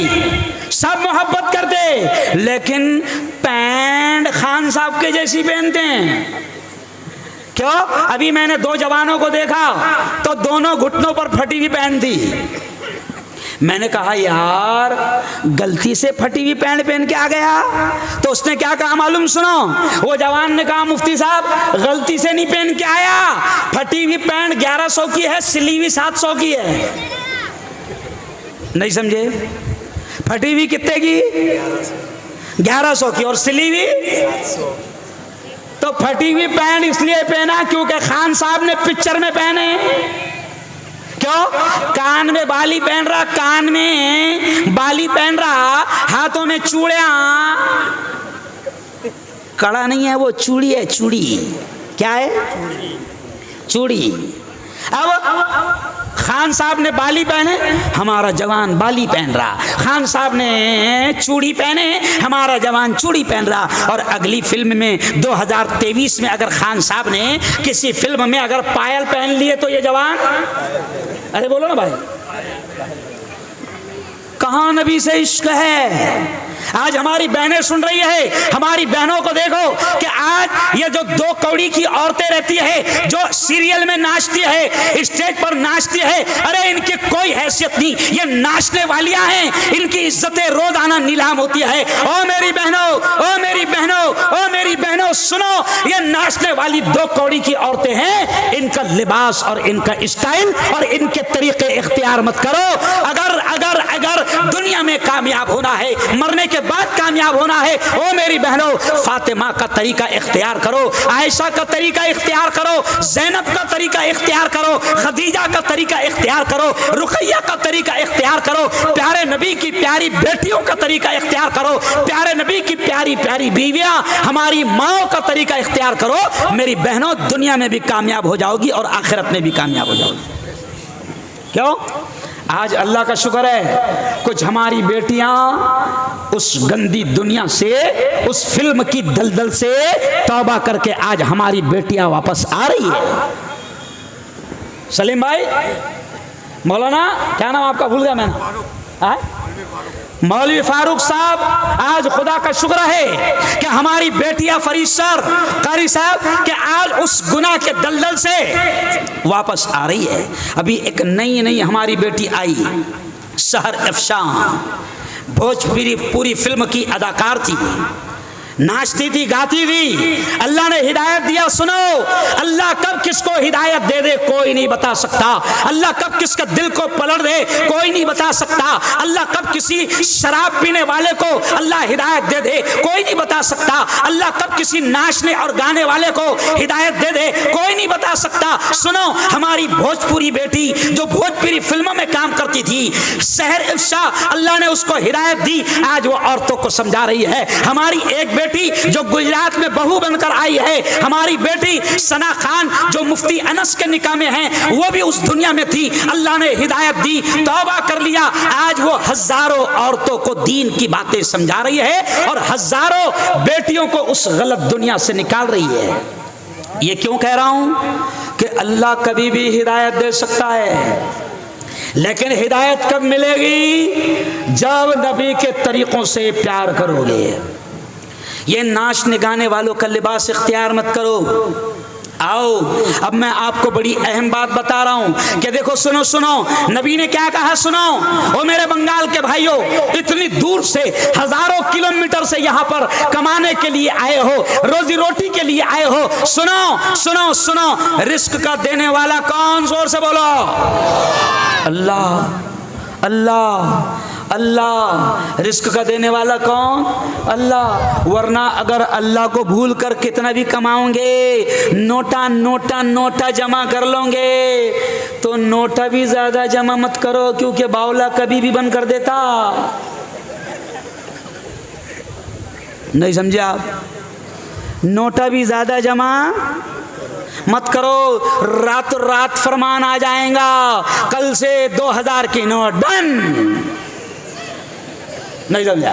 सब मोहब्बत करते लेकिन पैंट खान साहब के जैसी पहनते हैं। क्यों? अभी मैंने दो जवानों को देखा तो दोनों घुटनों पर फटी हुई पैंट थी। मैंने कहा यार गलती से फटी हुई पैंट पहन के आ गया, तो उसने क्या कहा मालूम? सुनो, वो जवान ने कहा मुफ्ती साहब गलती से नहीं पहन के आया, फटी हुई पैंट 1100 की है, सिली हुई 700 की है। नहीं समझे? फटी हुई कितने की? 1100 की, और सिली हुई। तो फटी हुई पैंट इसलिए पहना क्योंकि खान साहब ने पिक्चर में पहने। क्यों? कान में बाली पहन रहा, कान में बाली पहन रहा, हाथों में चूड़ियां। कड़ा नहीं है वो, चूड़ी है, चूड़ी। क्या है? चूड़ी। अब खान साहब ने बाली पहने, हमारा जवान बाली पहन रहा। खान साहब ने चूड़ी पहने, हमारा जवान चूड़ी पहन रहा। और अगली फिल्म में 2023 में अगर खान साहब ने किसी फिल्म में अगर पायल पहन लिए तो ये जवान, अरे बोलो ना भाई, कहां नबी से इश्क है? आज हमारी बहनें सुन रही है, हमारी बहनों को देखो कि आज ये जो दो कौड़ी की औरतें रहती है, जो सीरियल में नाचती है, स्टेज पर नाचती है, अरे इनकी कोई हैसियत नहीं, ये नाचने वालियां हैं, इनकी इज्जतें रोजाना नीलाम होती है। ओ मेरी बहनों, ओ मेरी बहनों, ओ मेरी बहनों सुनो, ये नाचने वाली दो कौड़ी की औरतें हैं, इनका लिबास और इनका स्टाइल और इनके तरीके इख्तियार मत करो। अगर अगर अगर दुनिया में कामयाब होना है, मरने के बाद कामयाब होना है, ओ मेरी बहनों, फातिमा का तरीका इख्तियार करो, आयशा का तरीका इख्तियार करो, ज़ैनब का तरीका इख्तियार करो, खदीजा का तरीका इख्तियार करो, रुकैया का तरीका इख्तियार करो, प्यारे नबी की प्यारी बेटियों का तरीका इख्तियार करो, प्यारे नबी की प्यारी प्यारी बीवियां, हमारी माओ का तरीका इख्तियार करो। मेरी बहनों, दुनिया में भी कामयाब हो जाओगी और आखिरत में भी कामयाब हो जाओगी। क्यों? आज अल्लाह का शुक्र है, कुछ हमारी बेटियां उस गंदी दुनिया से, उस फिल्म की दलदल से तौबा करके आज हमारी बेटियां वापस आ रही है। सलीम भाई, मौलाना क्या नाम आपका, भूल गया मैंने, मौलवी फारूक साहब, आज खुदा का शुक्र है कि हमारी बेटियां फरीद सर, कारी साहब, कि आज उस गुनाह के दलदल से वापस आ रही है। अभी एक नई हमारी बेटी आई, सहर अफशा, भोजपुरी पूरी फिल्म की अदाकार थी, नाचती थी, गाती थी। अल्लाह ने हिदायत दिया। सुनो, अल्लाह कब किसको हिदायत दे दे कोई नहीं बता सकता। अल्लाह कब किसका दिल को पलट दे कोई नहीं बता सकता। अल्लाह कब किसी शराब पीने वाले को अल्लाह हिदायत दे दे कोई नहीं बता सकता। अल्लाह कब किसी नाचने और गाने वाले को हिदायत दे दे कोई नहीं बता सकता। सुनो, हमारी भोजपुरी बेटी जो भोजपुरी फिल्मों में काम करती थी, सहर अफशा, अल्लाह ने उसको हिदायत दी, आज वो औरतों को समझा रही है। हमारी एक बेटी जो गुजरात में बहू बनकर आई है, हमारी बेटी सना खान जो मुफ्ती अनस के निकाह में है, वो भी उस दुनिया में थी, अल्लाह ने हिदायत दी, तौबा कर लिया। आज वो हजारों औरतों को दीन की बातें समझा रही है और हजारों बेटियों को उस गलत दुनिया से निकाल रही है। ये क्यों कह रहा हूं कि अल्लाह कभी भी हिदायत दे सकता है, लेकिन हिदायत कब मिलेगी? जब नबी के तरीकों से प्यार करोगे। ये नाचने गाने वालों का लिबास इख्तियार मत करो। आओ, अब मैं आपको बड़ी अहम बात बता रहा हूं कि देखो, सुनो सुनो, नबी ने क्या कहा, सुनो। ओ मेरे बंगाल के भाइयों, इतनी दूर से हजारों किलोमीटर से यहाँ पर कमाने के लिए आए हो, रोजी रोटी के लिए आए हो। सुनो सुनो सुनो, रिस्क का देने वाला कौन? जोर से बोलो, अल्लाह अल्लाह अल्लाह। रिस्क का देने वाला कौन? अल्लाह। वरना अगर अल्लाह को भूल कर कितना भी कमाओगे, नोटा नोटा नोटा जमा कर लोगे, तो नोटा भी ज्यादा जमा मत करो, क्योंकि बावला कभी भी बंद कर देता। नहीं समझे आप? नोटा भी ज्यादा जमा मत करो, रातों रात फरमान आ जाएगा, कल से 2000 की नोट बंद। नहीं समझा?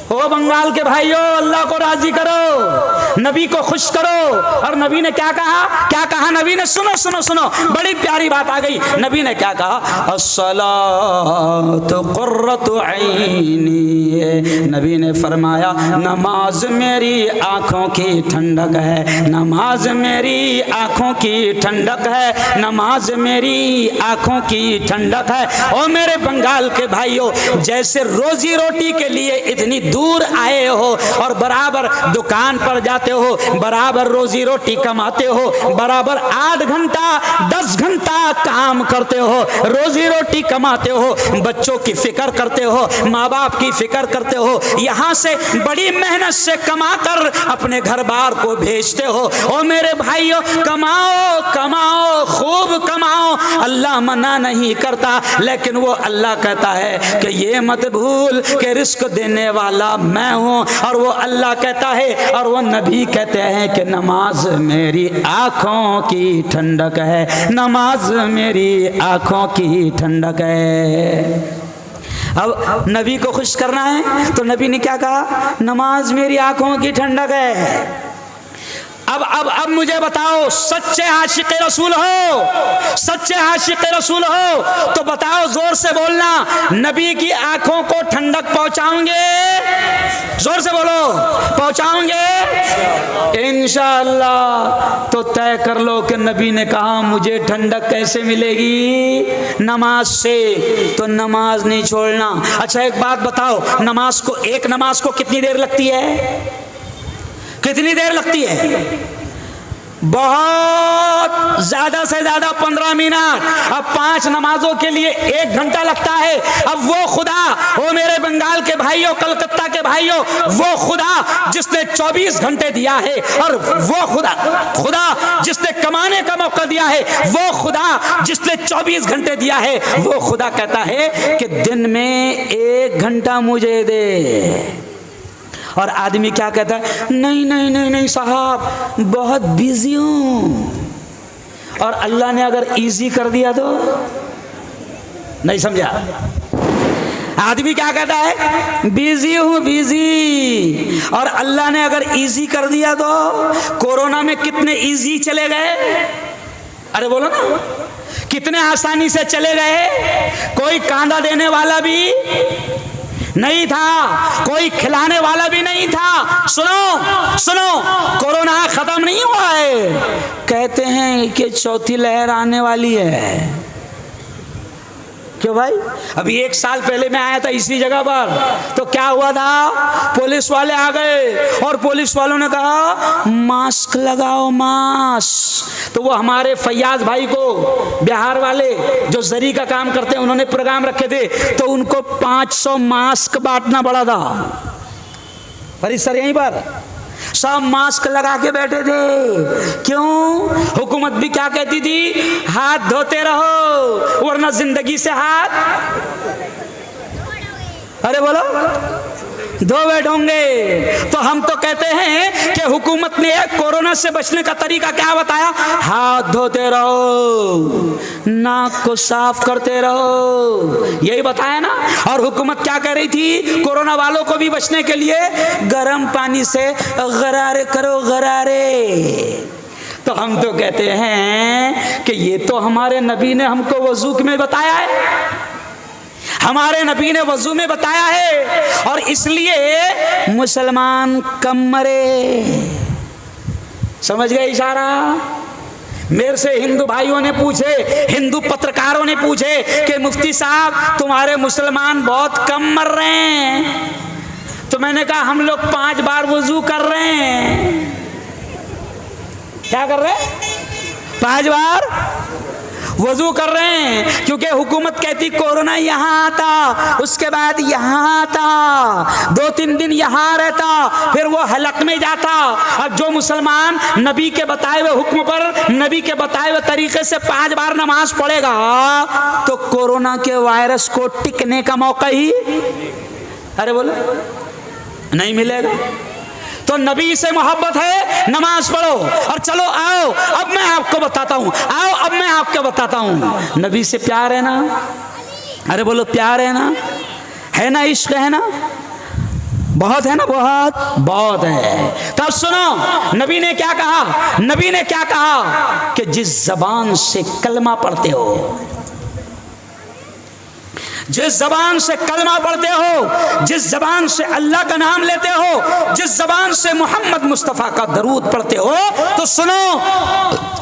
ओ बंगाल के भाइयों, अल्लाह को राजी करो, नबी को खुश करो। और नबी ने क्या कहा? क्या कहा नबी ने? सुनो सुनो सुनो, बड़ी प्यारी बात आ गई। नबी ने क्या कहा? अस्सलातु कुर्रतु ऐनी। नबी ने फरमाया, नमाज मेरी आंखों की ठंडक है, नमाज मेरी आंखों की ठंडक है, नमाज मेरी आंखों की ठंडक है। और मेरे बंगाल के भाइयों, जैसे रोजी रोटी के लिए इतनी दूर आए हो और बराबर दुकान पर जाते हो, बराबर रोजी रोटी कमाते हो, बराबर 8 घंटा 10 घंटा काम करते हो, रोजी रोटी कमाते हो, बच्चों की फिक्र करते हो, माँ बाप की फिक्र करते हो, यहाँ से बड़ी मेहनत से कमाकर अपने घर बार को भेजते हो। ओ मेरे भाइयों, कमाओ कमाओ, खूब कमाओ, अल्लाह मना नहीं करता, लेकिन वो अल्लाह कहता है कि ये मत भूल कि रिस्क देने वाला मैं हूँ। और वो अल्लाह कहता है और वो नबी कहते हैं कि नमाज मेरी आँखों की ठंडक है, नमाज मेरी आँखों की ठंडक है। अब नबी को खुश करना है तो नबी ने क्या कहा? नमाज मेरी आंखों की ठंडक है। अब मुझे बताओ, सच्चे आशिक रसूल हो, सच्चे आशिक रसूल हो तो बताओ, जोर से बोलना, नबी की आंखों को ठंडक पहुंचाओगे? जोर से बोलो, पहुंचाओगे? इंशाअल्लाह। तो तय कर लो कि नबी ने कहा मुझे ठंडक कैसे मिलेगी? नमाज से। तो नमाज नहीं छोड़ना। अच्छा एक बात बताओ, नमाज को, एक नमाज को कितनी देर लगती है? कितनी देर लगती है? बहुत ज्यादा से ज्यादा 15 मिनट। अब 5 नमाजों के लिए 1 घंटा लगता है। अब वो खुदा, वो मेरे बंगाल के भाइयों, कलकत्ता के भाइयों, वो खुदा जिसने 24 घंटे दिया है, और वो खुदा जिसने कमाने का मौका दिया है, वो खुदा जिसने 24 घंटे दिया है, वो खुदा कहता है कि दिन में 1 घंटा मुझे दे। और आदमी क्या कहता है? नहीं नहीं नहीं नहीं साहब, बहुत बिजी हूं। और अल्लाह ने अगर इजी कर दिया तो? नहीं समझा? आदमी क्या कहता है? बिजी हूं, बिजी। और अल्लाह ने अगर इजी कर दिया तो? कोरोना में कितने इजी चले गए? अरे बोलो ना, कितने आसानी से चले गए। कोई कांदा देने वाला भी नहीं था, कोई खिलाने वाला भी नहीं था। सुनो सुनो, कोरोना खत्म नहीं हुआ है, कहते हैं कि चौथी लहर आने वाली है। क्यों भाई? अभी 1 साल पहले मैं आया था इसी जगह पर, तो क्या हुआ था? पुलिस वाले आ गए और पुलिस वालों ने कहा मास्क लगाओ, मास्क। तो वो हमारे फैयाज भाई को, बिहार वाले जो जरी का काम करते हैं, उन्होंने प्रोग्राम रखे थे, तो उनको 500 मास्क बांटना पड़ा था। परिसर यहीं पर सब मास्क लगा के बैठे थे। क्यों? हुकूमत भी क्या कहती थी? हाथ धोते रहो वरना जिंदगी से हाथ, अरे बोलो, धो बैठोगे। तो हम तो कहते हैं कि हुकूमत ने कोरोना से बचने का तरीका क्या बताया? हाथ धोते रहो, नाक को साफ करते रहो, यही बताया ना। और हुकूमत क्या कह रही थी? कोरोना वालों को भी बचने के लिए गर्म पानी से गरारे करो, गरारे। तो हम तो कहते हैं कि ये तो हमारे नबी ने हमको वजू में बताया है, हमारे नबी ने वजू में बताया है, और इसलिए मुसलमान कम मरे। समझ गए इशारा? मेरे से हिंदू भाइयों ने पूछे, हिंदू पत्रकारों ने पूछे कि मुफ्ती साहब तुम्हारे मुसलमान बहुत कम मर रहे हैं। तो मैंने कहा हम लोग 5 बार वजू कर रहे हैं। क्या कर रहे हैं? 5 बार वजू कर रहे हैं, क्योंकि हुकूमत कहती कोरोना यहाँ आता, उसके बाद यहाँ आता, 2-3 दिन यहाँ रहता, फिर वो हलक में जाता। अब जो मुसलमान नबी के बताए हुए हुक्म पर, नबी के बताए हुए तरीके से 5 बार नमाज पढ़ेगा, तो कोरोना के वायरस को टिकने का मौका ही, अरे बोलो, नहीं मिलेगा। तो नबी से मोहब्बत है, नमाज पढ़ो। और चलो आओ अब मैं आपको बताता हूँ, आओ अब मैं आपको बताता हूँ, नबी से प्यार है ना? अरे बोलो, प्यार है ना, इश्क है ना? बहुत है ना, बहुत बहुत है। तब सुनो नबी ने क्या कहा? नबी ने क्या कहा कि जिस जबान से कलमा पढ़ते हो, जिस जबान से कलमा पढ़ते हो, जिस जबान से अल्लाह का नाम लेते हो, जिस जबान से मोहम्मद मुस्तफ़ा का दरूद पढ़ते हो, तो सुनो,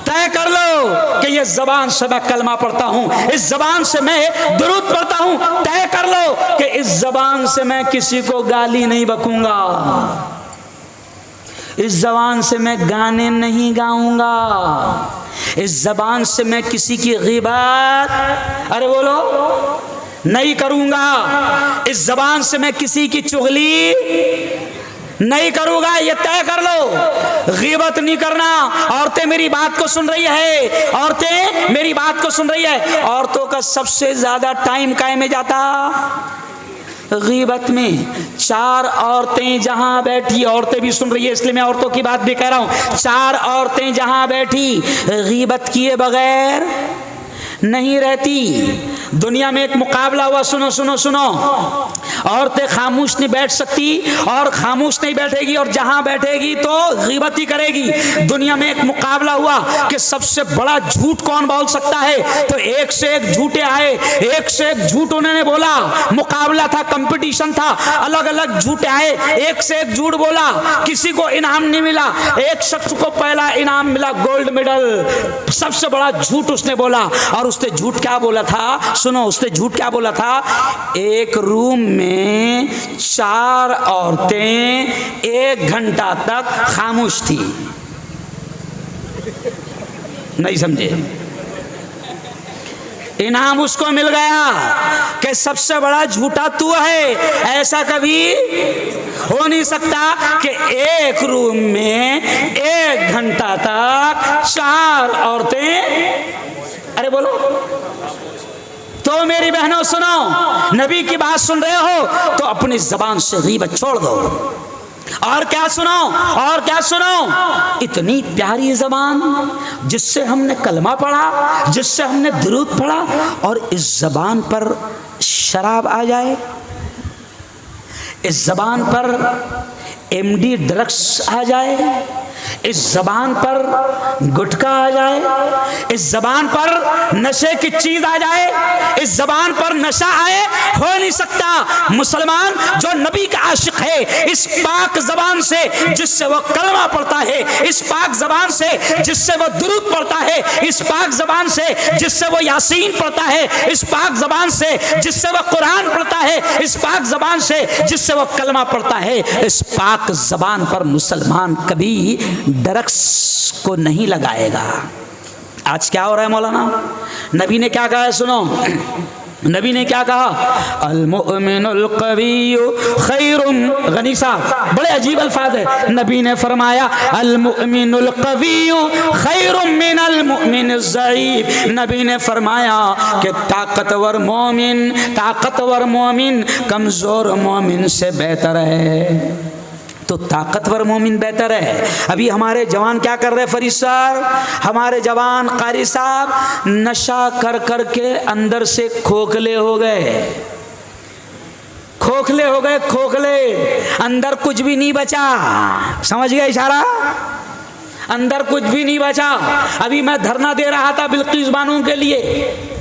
तय कर लो कि ये जबान से मैं कलमा पढ़ता हूं, इस जबान से मैं दरूद पढ़ता हूं। तय कर लो कि इस जबान से मैं किसी को गाली नहीं बकूंगा, इस जबान से मैं गाने नहीं गाऊंगा, इस जबान से मैं किसी की ग़ीबत, अरे बोलो, नहीं करूंगा, इस जबान से मैं किसी की चुगली नहीं करूंगा। ये तय कर लो, ग़ीबत नहीं करना। औरतें मेरी बात को सुन रही है, औरतें मेरी बात को सुन रही है। औरतों का सबसे ज्यादा टाइम काहे में जाता? ग़ीबत में। 4 औरतें जहां बैठी, औरतें भी सुन रही है इसलिए मैं औरतों की बात भी कह रहा हूं, 4 औरतें जहां बैठी ग़ीबत किए बगैर नहीं रहती। दुनिया में एक मुकाबला हुआ, सुनो सुनो सुनो, औरतें खामोश नहीं बैठ सकती और खामोश नहीं बैठेगी, और जहां बैठेगी तो ग़ीबत ही करेगी। दुनिया में एक मुकाबला हुआ कि सबसे बड़ा झूठ कौन बोल सकता है, तो एक से एक झूठे आए, एक से एक झूठ उन्होंने बोला। मुकाबला था, कंपटीशन था, अलग अलग झूठे आए, एक से एक झूठ बोला। किसी को इनाम नहीं मिला, एक शख्स को पहला इनाम मिला, गोल्ड मेडल। सबसे बड़ा झूठ उसने बोला, और उसने झूठ क्या बोला था? सुनो, उसने झूठ क्या बोला था? एक रूम में 4 औरतें 1 घंटा तक खामोश थी। नहीं समझे? इनाम उसको मिल गया कि सबसे बड़ा झूठा तू है। ऐसा कभी हो नहीं सकता कि एक रूम में 1 घंटा तक 4 औरतें, अरे बोलो। तो मेरी बहनों सुनो, नबी की बात सुन रहे हो तो अपनी जबान से ग़ीबत छोड़ दो। और क्या सुनो, और क्या सुनो, इतनी प्यारी जबान जिससे हमने कलमा पढ़ा, जिससे हमने दुरूद पढ़ा, और इस जबान पर शराब आ जाए, इस जबान पर एमडी ड्रग्स आ जाए, इस जबान पर गुटखा आ जाए, इस जबान पर नशे की चीज आ जाए, इस जबान पर नशा आए, हो नहीं सकता। मुसलमान जो नबी का आशिक है, इस पाक जबान से जिससे वो कलमा पढ़ता है, इस पाक जबान से जिससे वो दुरूद पढ़ता है, इस पाक जबान से जिससे वो यासीन पढ़ता है, इस पाक जबान से जिससे वो कुरान पढ़ता है, इस पाक जबान से जिससे वो कलमा पढ़ता है, इस पाक जबान पर मुसलमान कभी ड्रग्स को नहीं लगाएगा। आज क्या हो रहा है मौलाना? नबी ने क्या कहा है, सुनो, नबी ने क्या कहा? अल मुमिनुल कविय्यु खैरुम, गनी साहब बड़े अजीब अल्फाज है। नबी ने फरमाया अल मुमिनुल कविय्यु खैरुम मिनल मुमिनिज़ ज़ईफ़। नबी ने फरमाया कि ताकतवर मोमिन कमजोर मोमिन से बेहतर है। तो ताकतवर मोमिन बेहतर है। अभी हमारे जवान क्या कर रहे हैं फरीद सर? हमारे जवान कारी साहब नशा कर कर के अंदर से खोखले हो गए, खोखले हो गए, खोखले। अंदर कुछ भी नहीं बचा, समझ गया इशारा? अंदर कुछ भी नहीं बचा। अभी मैं धरना दे रहा था बिल्किस बानो के लिए,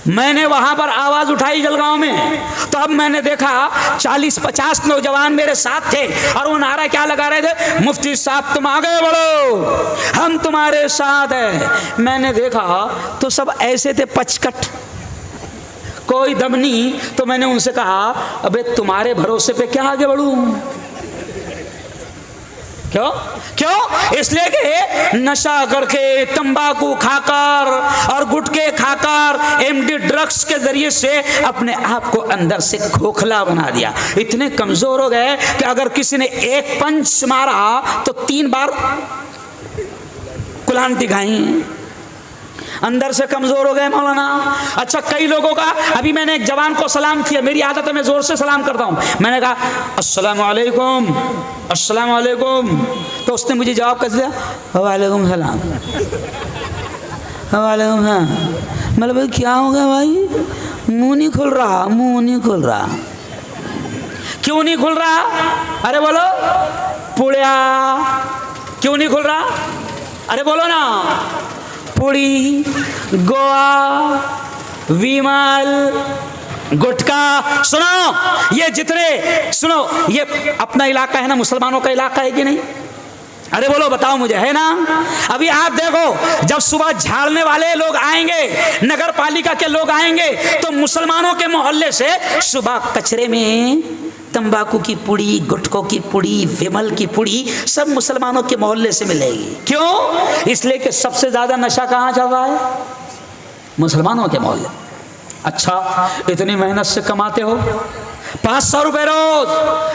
मैंने वहां पर आवाज उठाई जलगांव में, तो अब मैंने देखा 40-50 नौजवान मेरे साथ थे और वो नारा क्या लगा रहे थे? मुफ्ती साहब तुम आगे बढ़ो, हम तुम्हारे साथ हैं। मैंने देखा तो सब ऐसे थे पचकट, कोई दम नहीं। तो मैंने उनसे कहा अबे तुम्हारे भरोसे पे क्या आगे बढ़ूं? क्यों? क्यों? इसलिए कि नशा करके, तंबाकू खाकर और गुटके खाकर, एमडी ड्रग्स के जरिए से अपने आप को अंदर से खोखला बना दिया। इतने कमजोर हो गए कि अगर किसी ने एक पंच मारा तो 3 बार कुलांटी खाई। अंदर से कमजोर हो गए मौलाना। अच्छा, कई लोगों का, अभी मैंने एक जवान को सलाम किया, मेरी आदत है मैं जोर से सलाम करता हूं। मैंने कहा अस्सलाम वालेकुम, अस्सलाम वालेकुम, तो उसने मुझे जवाब कैसे दिया? वालेकुम सलाम, वालेकुम सलाम। मतलब भाई क्या हो गया भाई? मुंह नहीं खुल रहा, मुंह नहीं खुल रहा। क्यों नहीं खुल रहा? अरे बोलो पुड़िया, क्यों नहीं खुल रहा? अरे बोलो ना। पुड़ी, गोवा, विमल, गुटखा। सुनो, ये जितने, सुनो, ये अपना इलाका है ना, मुसलमानों का इलाका है कि नहीं? अरे बोलो, बताओ मुझे, है ना? अभी आप देखो, जब सुबह झाड़ने वाले लोग आएंगे, नगर पालिका के लोग आएंगे, तो मुसलमानों के मोहल्ले से सुबह कचरे में तंबाकू की पुड़ी, गुटखों की पुड़ी, विमल की पुड़ी सब मुसलमानों के मोहल्ले से मिलेगी। क्यों? इसलिए कि सबसे ज्यादा नशा कहाँ चल रहा है? मुसलमानों के मोहल्ले। अच्छा, इतनी मेहनत से कमाते हो, 500 रुपए रोज,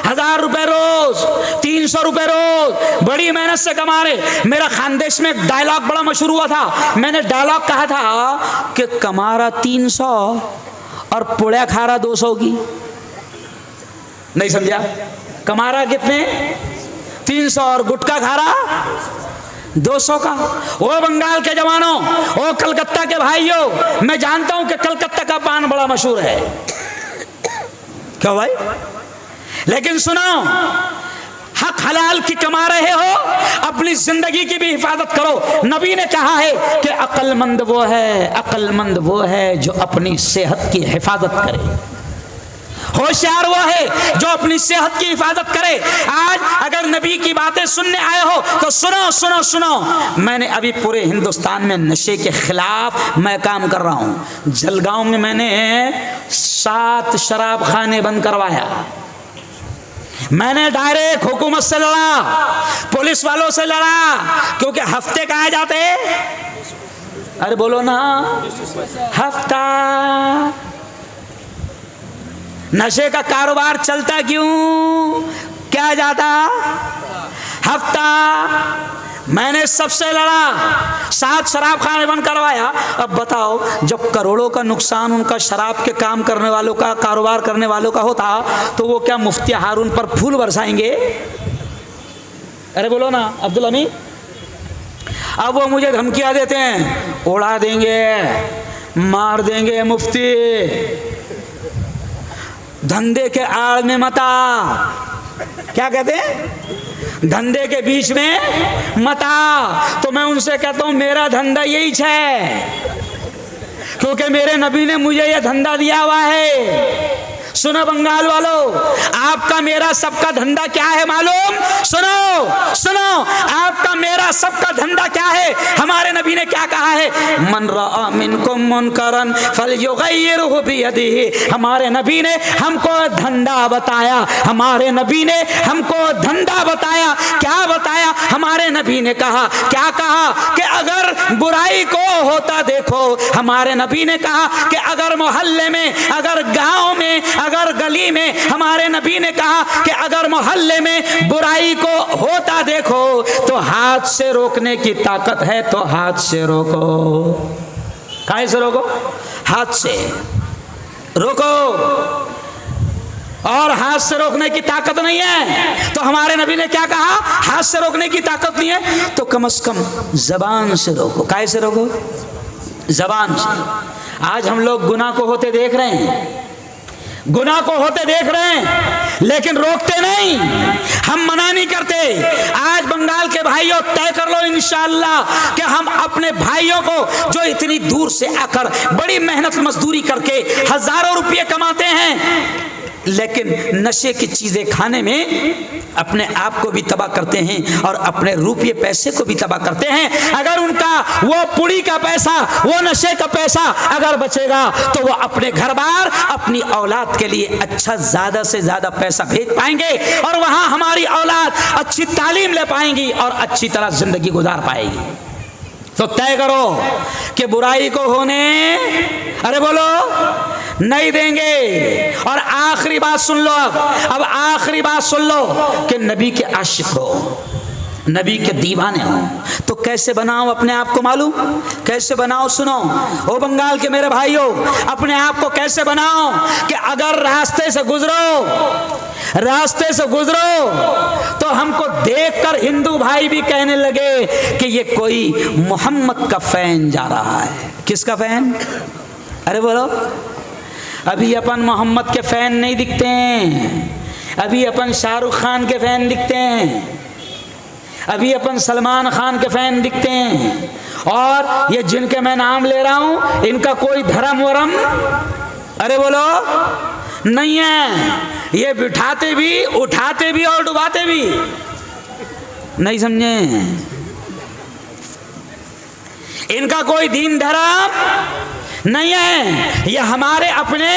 1000 रुपए रोज, 300 रुपए रोज, बड़ी मेहनत से कमा रहे। मेरा खानदेश में एक डायलॉग बड़ा मशहूर हुआ था। मैंने डायलॉग कहा था कि कमा रहा 300 और पुड़िया खा रहा 200 की। नहीं समझा? कमा रहा कितने? 300 और गुटखा खा रहा 200 का। वो बंगाल के जवानों, वो कलकत्ता के भाइयों, मैं जानता हूं कि कलकत्ता का पान बड़ा मशहूर है। क्यों भाई? लेकिन सुनो, हक हलाल की कमा रहे हो, अपनी जिंदगी की भी हिफाजत करो। नबी ने कहा है कि अक्लमंद वो है, अक्लमंद वो है जो अपनी सेहत की हिफाजत करे। होशियार वो है जो अपनी सेहत की हिफाजत करे। आज अगर नबी की बातें सुनने आए हो तो सुनो सुनो सुनो, मैंने अभी पूरे हिंदुस्तान में नशे के खिलाफ मैं काम कर रहा हूं। जलगांव में मैंने 7 शराब खाने बंद करवाया। मैंने डायरेक्ट हुकूमत से लड़ा, पुलिस वालों से लड़ा, क्योंकि हफ्ते कहाँ जाते? अरे बोलो ना, हफ्ता। नशे का कारोबार चलता क्यों? क्या जाता? हफ्ता। मैंने सबसे लड़ा, 7 शराब खाने बंद करवाया। अब बताओ, जब करोड़ों का नुकसान उनका शराब के काम करने वालों का, कारोबार करने वालों का होता, तो वो क्या मुफ्ती हारून पर फूल बरसाएंगे? अरे बोलो ना अब्दुल अमीन। अब वो मुझे धमकियां देते हैं, उड़ा देंगे, मार देंगे मुफ्ती, धंधे के आड़ में मता। क्या कहते हैं? धंधे के बीच में मता। तो मैं उनसे कहता हूं, मेरा धंधा यही है, क्योंकि मेरे नबी ने मुझे यह धंधा दिया हुआ है। सुनो बंगाल वालों, आपका मेरा सबका धंधा क्या है मालूम? सुनो सुनो, आपका मेरा सबका धंधा क्या है? हमारे नबी ने क्या कहा है? मन रआ मिनकुम मुनकरन फलयुगय्यिरहु बियदिही। हमारे नबी ने हमको धंधा बताया। हमारे नबी ने हमको धंधा बताया। क्या बताया? हमारे नबी ने कहा, क्या कहा? कि अगर बुराई को होता देखो, हमारे नबी ने कहा कि अगर मोहल्ले में, अगर गांव में, अगर गली में, हमारे नबी ने कहा कि अगर मोहल्ले में बुराई को होता देखो तो हाथ से रोकने की ताकत है तो हाथ से रोको। काहे से रोको? हाथ से रोको। और हाथ से रोकने की ताकत नहीं है तो हमारे नबी ने क्या कहा? हाथ से रोकने की ताकत नहीं है तो कम से कम जबान से रोको। काहे से रोको? जबान से। आज हम लोग गुनाह को होते देख रहे हैं, गुनाह को होते देख रहे हैं, लेकिन रोकते नहीं, हम मना नहीं करते। आज बंगाल के भाइयों, तय कर लो इंशाअल्लाह कि हम अपने भाइयों को जो इतनी दूर से आकर बड़ी मेहनत मजदूरी करके हजारों रुपये कमाते हैं, लेकिन नशे की चीजें खाने में अपने आप को भी तबाह करते हैं और अपने रुपये पैसे को भी तबाह करते हैं। अगर उनका वो पुड़ी का पैसा, वो नशे का पैसा अगर बचेगा तो वो अपने घर बार, अपनी औलाद के लिए अच्छा ज्यादा से ज्यादा पैसा भेज पाएंगे और वहां हमारी औलाद अच्छी तालीम ले पाएंगी और अच्छी तरह जिंदगी गुजार पाएगी। तो तय करो कि बुराई को होने, अरे बोलो, नहीं देंगे। और आखिरी बात सुन लो, अब आखिरी बात सुन लो कि नबी के आशिक हो, नबी के दीवाने हो तो कैसे बनाओ अपने आप को? मालूम कैसे बनाओ? सुनो ओ बंगाल के मेरे भाइयों, अपने आप को कैसे बनाओ कि अगर रास्ते से गुजरो तो हमको देखकर हिंदू भाई भी कहने लगे कि ये कोई मोहम्मद का फैन जा रहा है। किसका फैन? अरे बोलो, अभी अपन मोहम्मद के फैन नहीं दिखते हैं, अभी अपन शाहरुख खान के फैन दिखते हैं, अभी अपन सलमान खान के फैन दिखते हैं। और ये जिनके मैं नाम ले रहा हूं, इनका कोई धर्म वरम, अरे बोलो, नहीं है। ये बिठाते भी, उठाते भी और डुबाते भी। नहीं समझे? इनका कोई दीन धर्म नहीं है, ये हमारे अपने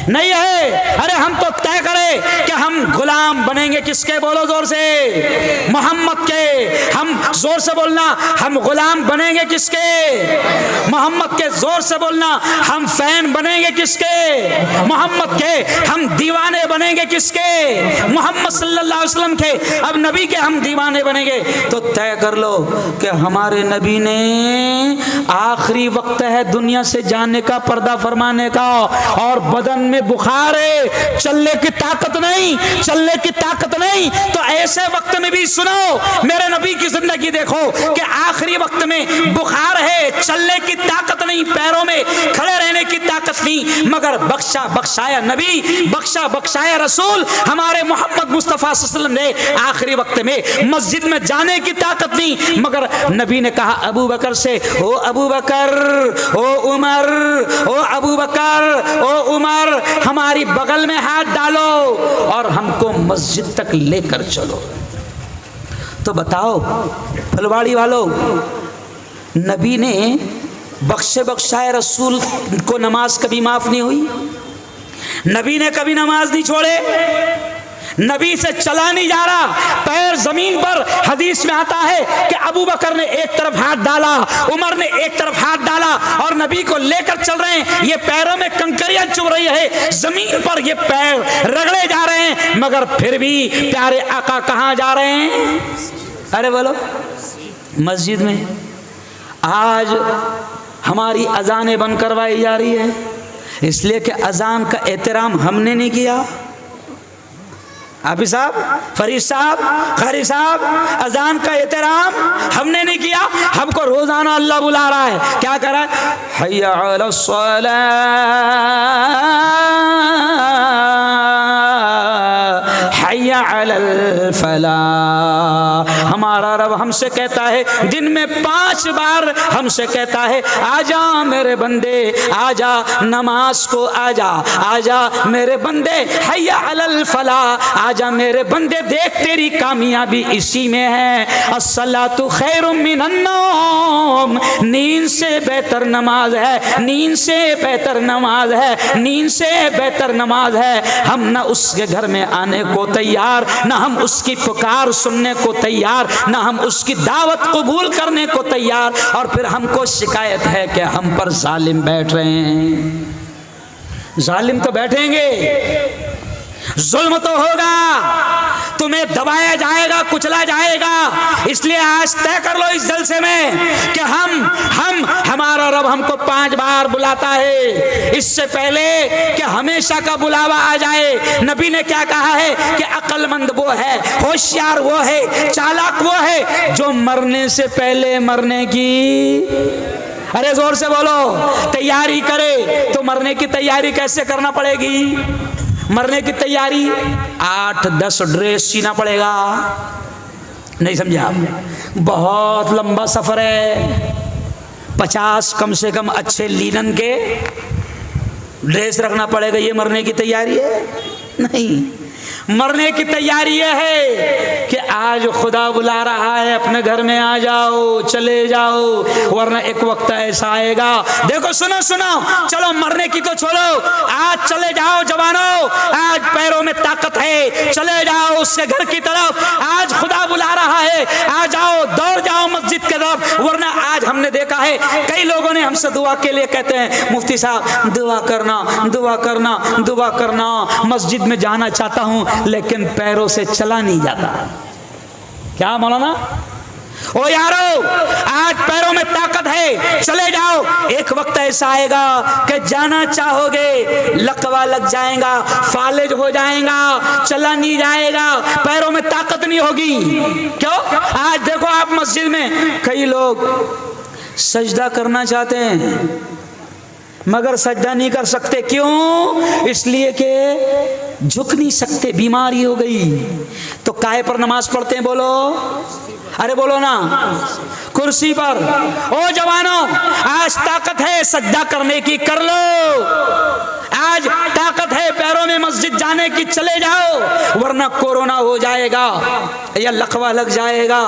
नहीं है। अरे हम तो तय करें कि हम गुलाम बनेंगे किसके? बोलो जोर से, मोहम्मद के। हम जोर से बोलना, हम गुलाम बनेंगे किसके? मोहम्मद के। जोर से बोलना, हम फैन बनेंगे किसके? मोहम्मद के। हम दीवाने बनेंगे किसके? मोहम्मद सल्लल्लाहु अलैहि वसल्लम के। अब नबी के हम दीवाने बनेंगे तो तय कर लो कि हमारे नबी ने आखिरी वक्त है दुनिया से जाने का, पर्दा फरमाने का, और बदन में बुखार है, चलने की ताकत नहीं, चलने की ताकत नहीं। तो ऐसे वक्त में भी सुनो, मेरे नबी की जिंदगी देखो कि आखिरी वक्त में बुखार है, चलने की ताकत नहीं, पैरों में खड़े रहने की ताकत नहीं, मगर बख्शा बख्शाया नबी, बख्शा बख्शाया रसूल हमारे मोहम्मद मुस्तफा सल्लल्लाहु अलैहि वसल्लम ने आखिरी वक्त में मस्जिद में जाने की ताकत नहीं, मगर नबी ने कहा अबू बकर से, ओ अबू बकर, ओ उमर, ओ अबू बकर, ओ उमर, हमारी बगल में हाथ डालो और हमको मस्जिद तक लेकर चलो। तो बताओ फुलवाड़ी वालों, नबी ने बख्शे बख्शाए रसूल को नमाज कभी माफ नहीं हुई? नबी ने कभी नमाज नहीं छोड़े? नबी से चला नहीं जा रहा, पैर जमीन पर। हदीस में आता है कि अबू बकर ने एक तरफ हाथ डाला, उमर ने एक तरफ हाथ डाला और नबी को लेकर चल रहे हैं। ये पैरों में कंकरियां चुभ रही है, जमीन पर ये पैर रगड़े जा रहे हैं, मगर फिर भी प्यारे आका कहां जा रहे हैं? अरे बोलो, मस्जिद में। आज हमारी अजानें बंद करवाई जा रही है, इसलिए कि अजान का एहतराम हमने नहीं किया। हाफिज साहब, फरीद साहब, कारी साहब, अजान का एहतराम हमने नहीं किया। हमको रोजाना अल्लाह बुला रहा है, क्या कर रहा है? हय्या अलस सलाह, हय्या अलल फलाह। हमारा रब हमसे कहता है, दिन में 5 बार हमसे कहता है, आजा मेरे बंदे, आजा नमाज को आजा, आजा मेरे बंदे, हय्या अलल फलाह, आजा मेरे बंदे, देख तेरी कामयाबी इसी में है। अस्सलातु खैरुम मिनन नौम, नींद से बेहतर नमाज है, नींद से बेहतर नमाज है, नींद से बेहतर नमाज है। हम ना उसके घर में आने को तैयार, ना हम उसकी पुकार सुनने को तैयार, ना हम उसकी दावत कबूल करने को तैयार, और फिर हमको शिकायत है कि हम पर जालिम बैठ रहे हैं। जालिम तो बैठेंगे, जुल्म तो होगा, तुम्हें दबाया जाएगा, कुचला जाएगा। इसलिए आज तय कर लो इस जलसे में कि हमारा रब हमको 5 बार बुलाता है, इससे पहले कि हमेशा का बुलावा आ जाए। नबी ने क्या कहा है कि अक्लमंद वो है, होशियार वो है, चालाक वो है जो मरने से पहले मरने की, अरे जोर से बोलो, तैयारी करे। तो मरने की तैयारी कैसे करना पड़ेगी? मरने की तैयारी 8-10 ड्रेस सीना पड़ेगा। नहीं समझे आप? बहुत लंबा सफर है, 50 कम से कम अच्छे लीनन के ड्रेस रखना पड़ेगा। ये मरने की तैयारी है? नहीं, मरने की तैयारी यह है कि आज खुदा बुला रहा है, अपने घर में आ जाओ, चले जाओ, वरना एक वक्त ऐसा आएगा। देखो सुनो सुनो, चलो मरने की तो छोड़ो, आज चले जाओ जवानों, आज पैरों में ताकत है, चले जाओ उसके घर की तरफ, आज खुदा बुला रहा है, आ जाओ, दौड़ जाओ मस्जिद की तरफ। वरना आज हमने देखा है कई लोगों ने हमसे दुआ के लिए कहते हैं, मुफ्ती साहब दुआ करना, दुआ करना, दुआ करना, मस्जिद में जाना चाहता हूं लेकिन पैरों से चला नहीं जाता। क्या मौलाना? ओ यारो, आज पैरों में ताकत है, चले जाओ। एक वक्त ऐसा आएगा कि जाना चाहोगे, लकवा लग जाएगा, फालिज हो जाएगा, चला नहीं जाएगा, पैरों में ताकत नहीं होगी। क्यों? आज देखो आप मस्जिद में कई लोग सजदा करना चाहते हैं मगर सजदा नहीं कर सकते। क्यों? इसलिए कि झुक नहीं सकते, बीमारी हो गई। तो काहे पर नमाज पढ़ते हैं? बोलो, अरे बोलो ना। कुर्सी पर। ओ जवानों, आज ताकत है सजदा करने की, कर लो। आज ताकत है पैरों में मस्जिद जाने की, चले जाओ, वरना कोरोना हो जाएगा या लकवा लग जाएगा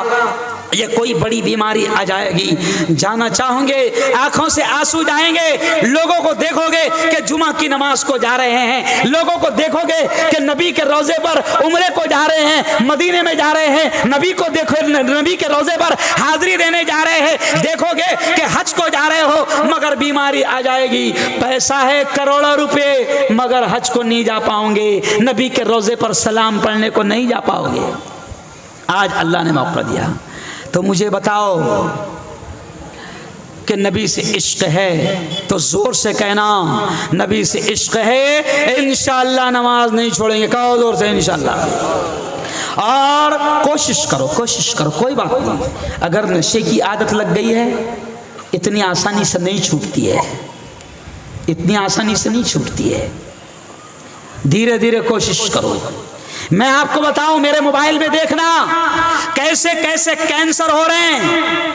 या कोई बड़ी बीमारी आ जाएगी। जाना चाहोगे, आंखों से आंसू जाएंगे। लोगों को देखोगे कि जुमा की नमाज को जा रहे हैं, लोगों को देखोगे कि नबी के रोजे पर उम्रे को जा रहे हैं, मदीने में जा रहे हैं, नबी को देखो, नबी के रोजे पर हाजिरी देने जा रहे हैं। देखोगे कि हज को जा रहे हो मगर बीमारी आ जाएगी। पैसा है करोड़ों रुपए मगर हज को नहीं जा पाओगे, नबी के रोजे पर सलाम पढ़ने को नहीं जा पाओगे। आज अल्लाह ने मौका दिया, तो मुझे बताओ कि नबी से इश्क है तो जोर से कहना, नबी से इश्क है, इंशाअल्लाह नमाज नहीं छोड़ेंगे। कहो जोर से इंशाअल्लाह। और कोशिश करो, कोशिश करो, कोई बात नहीं। अगर नशे की आदत लग गई है, इतनी आसानी से नहीं छूटती है, इतनी आसानी से नहीं छूटती है। धीरे धीरे कोशिश करो। मैं आपको बताऊं, मेरे मोबाइल में देखना कैसे कैसे कैंसर हो रहे हैं,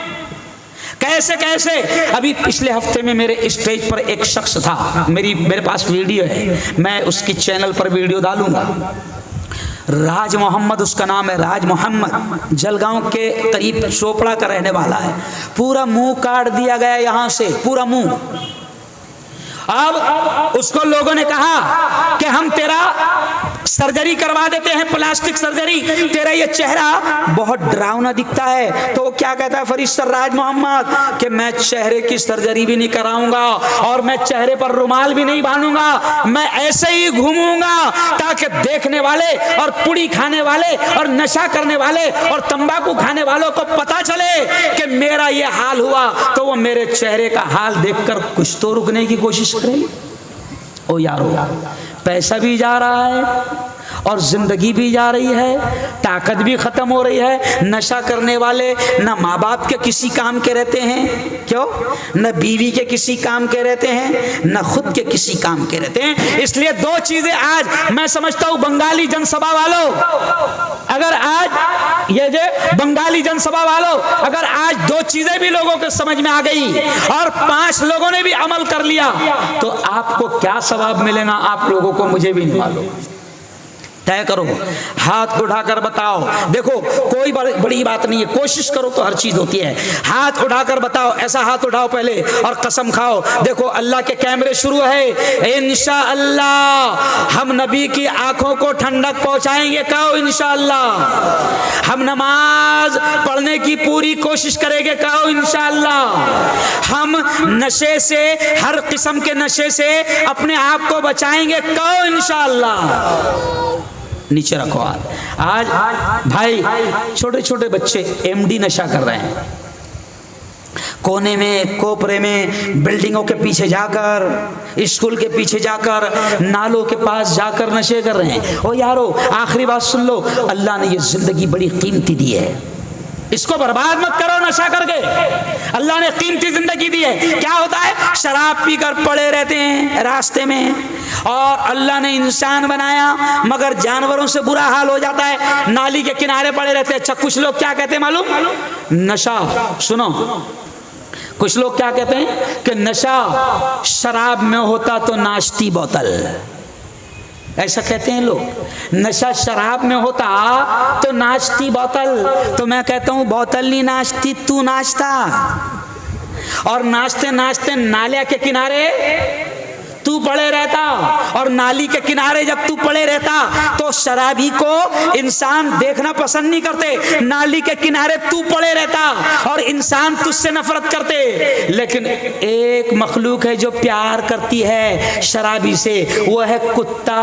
कैसे कैसे। अभी पिछले हफ्ते में मेरे स्टेज पर एक शख्स था, मेरे पास वीडियो है, मैं उसकी चैनल पर वीडियो डालूंगा। राज मोहम्मद उसका नाम है, राज मोहम्मद, जलगांव के करीब चोपड़ा का रहने वाला है। पूरा मुंह काट दिया गया यहाँ से, पूरा मुंह। अब उसको लोगों ने कहा कि हम तेरा सर्जरी करवा देते हैं, प्लास्टिक सर्जरी, तेरा ये चेहरा बहुत डरावना दिखता है। तो क्या कहता है फरिश्ता राज मोहम्मद कि मैं चेहरे की सर्जरी भी नहीं कराऊंगा और मैं चेहरे पर रुमाल भी नहीं बांधूंगा, मैं ऐसे ही घूमूंगा ताकि देखने वाले और पुड़ी खाने वाले और नशा करने वाले और तंबाकू खाने वालों को पता चले कि मेरा ये हाल हुआ, तो वो मेरे चेहरे का हाल देखकर कुछ तो रुकने की कोशिश करें। ओ यारो, पैसा भी जा रहा है और जिंदगी भी जा रही है, ताकत भी खत्म हो रही है। नशा करने वाले न माँ बाप के किसी काम के रहते हैं, क्यों, न बीवी के किसी काम के रहते हैं, न खुद के किसी काम के रहते हैं। इसलिए दो चीजें आज मैं समझता हूं, बंगाली जनसभा वालों, अगर आज ये जो बंगाली जनसभा वालों, अगर आज दो चीजें भी लोगों के समझ में आ गई और 5 लोगों ने भी अमल कर लिया, तो आपको क्या सवाब मिलेगा आप लोगों को मुझे भी नहीं मालूम। तय करो, हाथ उठाकर बताओ। देखो कोई बड़ी बात नहीं है, कोशिश करो तो हर चीज होती है। हाथ उठाकर बताओ, ऐसा हाथ उठाओ पहले और कसम खाओ। देखो अल्लाह के कैमरे शुरू है, इंशाअल्लाह हम नबी की आंखों को ठंडक पहुंचाएंगे। कहो इंशाअल्लाह। हम नमाज पढ़ने की पूरी कोशिश करेंगे। कहो इंशाअल्लाह। हम नशे से, हर किस्म के नशे से अपने आप को बचाएंगे। कहो इंशाअल्लाह। नीचे रखो हाथ। आज भाई छोटे छोटे बच्चे एमडी नशा कर रहे हैं, कोने में, कोपरे में, बिल्डिंगों के पीछे जाकर, स्कूल के पीछे जाकर, नालों के पास जाकर नशे कर रहे हैं। ओ यारो, आखिरी बात सुन लो, अल्लाह ने ये जिंदगी बड़ी कीमती दी है, इसको बर्बाद मत करो नशा करके। अल्लाह ने कीमती जिंदगी दी है। क्या होता है, शराब पीकर पड़े रहते हैं रास्ते में, और अल्लाह ने इंसान बनाया मगर जानवरों से बुरा हाल हो जाता है, नाली के किनारे पड़े रहते हैं। अच्छा, कुछ लोग क्या कहते हैं मालूम, नशा, सुनो, कुछ लोग क्या कहते हैं कि नशा शराब में होता तो नाचती बोतल, ऐसा कहते हैं लोग। नशा शराब में होता तो नाचती बोतल। तो मैं कहता हूं बोतल नहीं नाचती, तू नाचता। और नाचते नाचते नाले के किनारे तू पड़े रहता, और नाली के किनारे जब तू पड़े रहता तो शराबी को इंसान देखना पसंद नहीं करते। नाली के किनारे तू पड़े रहता और इंसान तुझसे नफरत करते। लेकिन एक मखलूक है जो प्यार करती है शराबी से, वो है कुत्ता।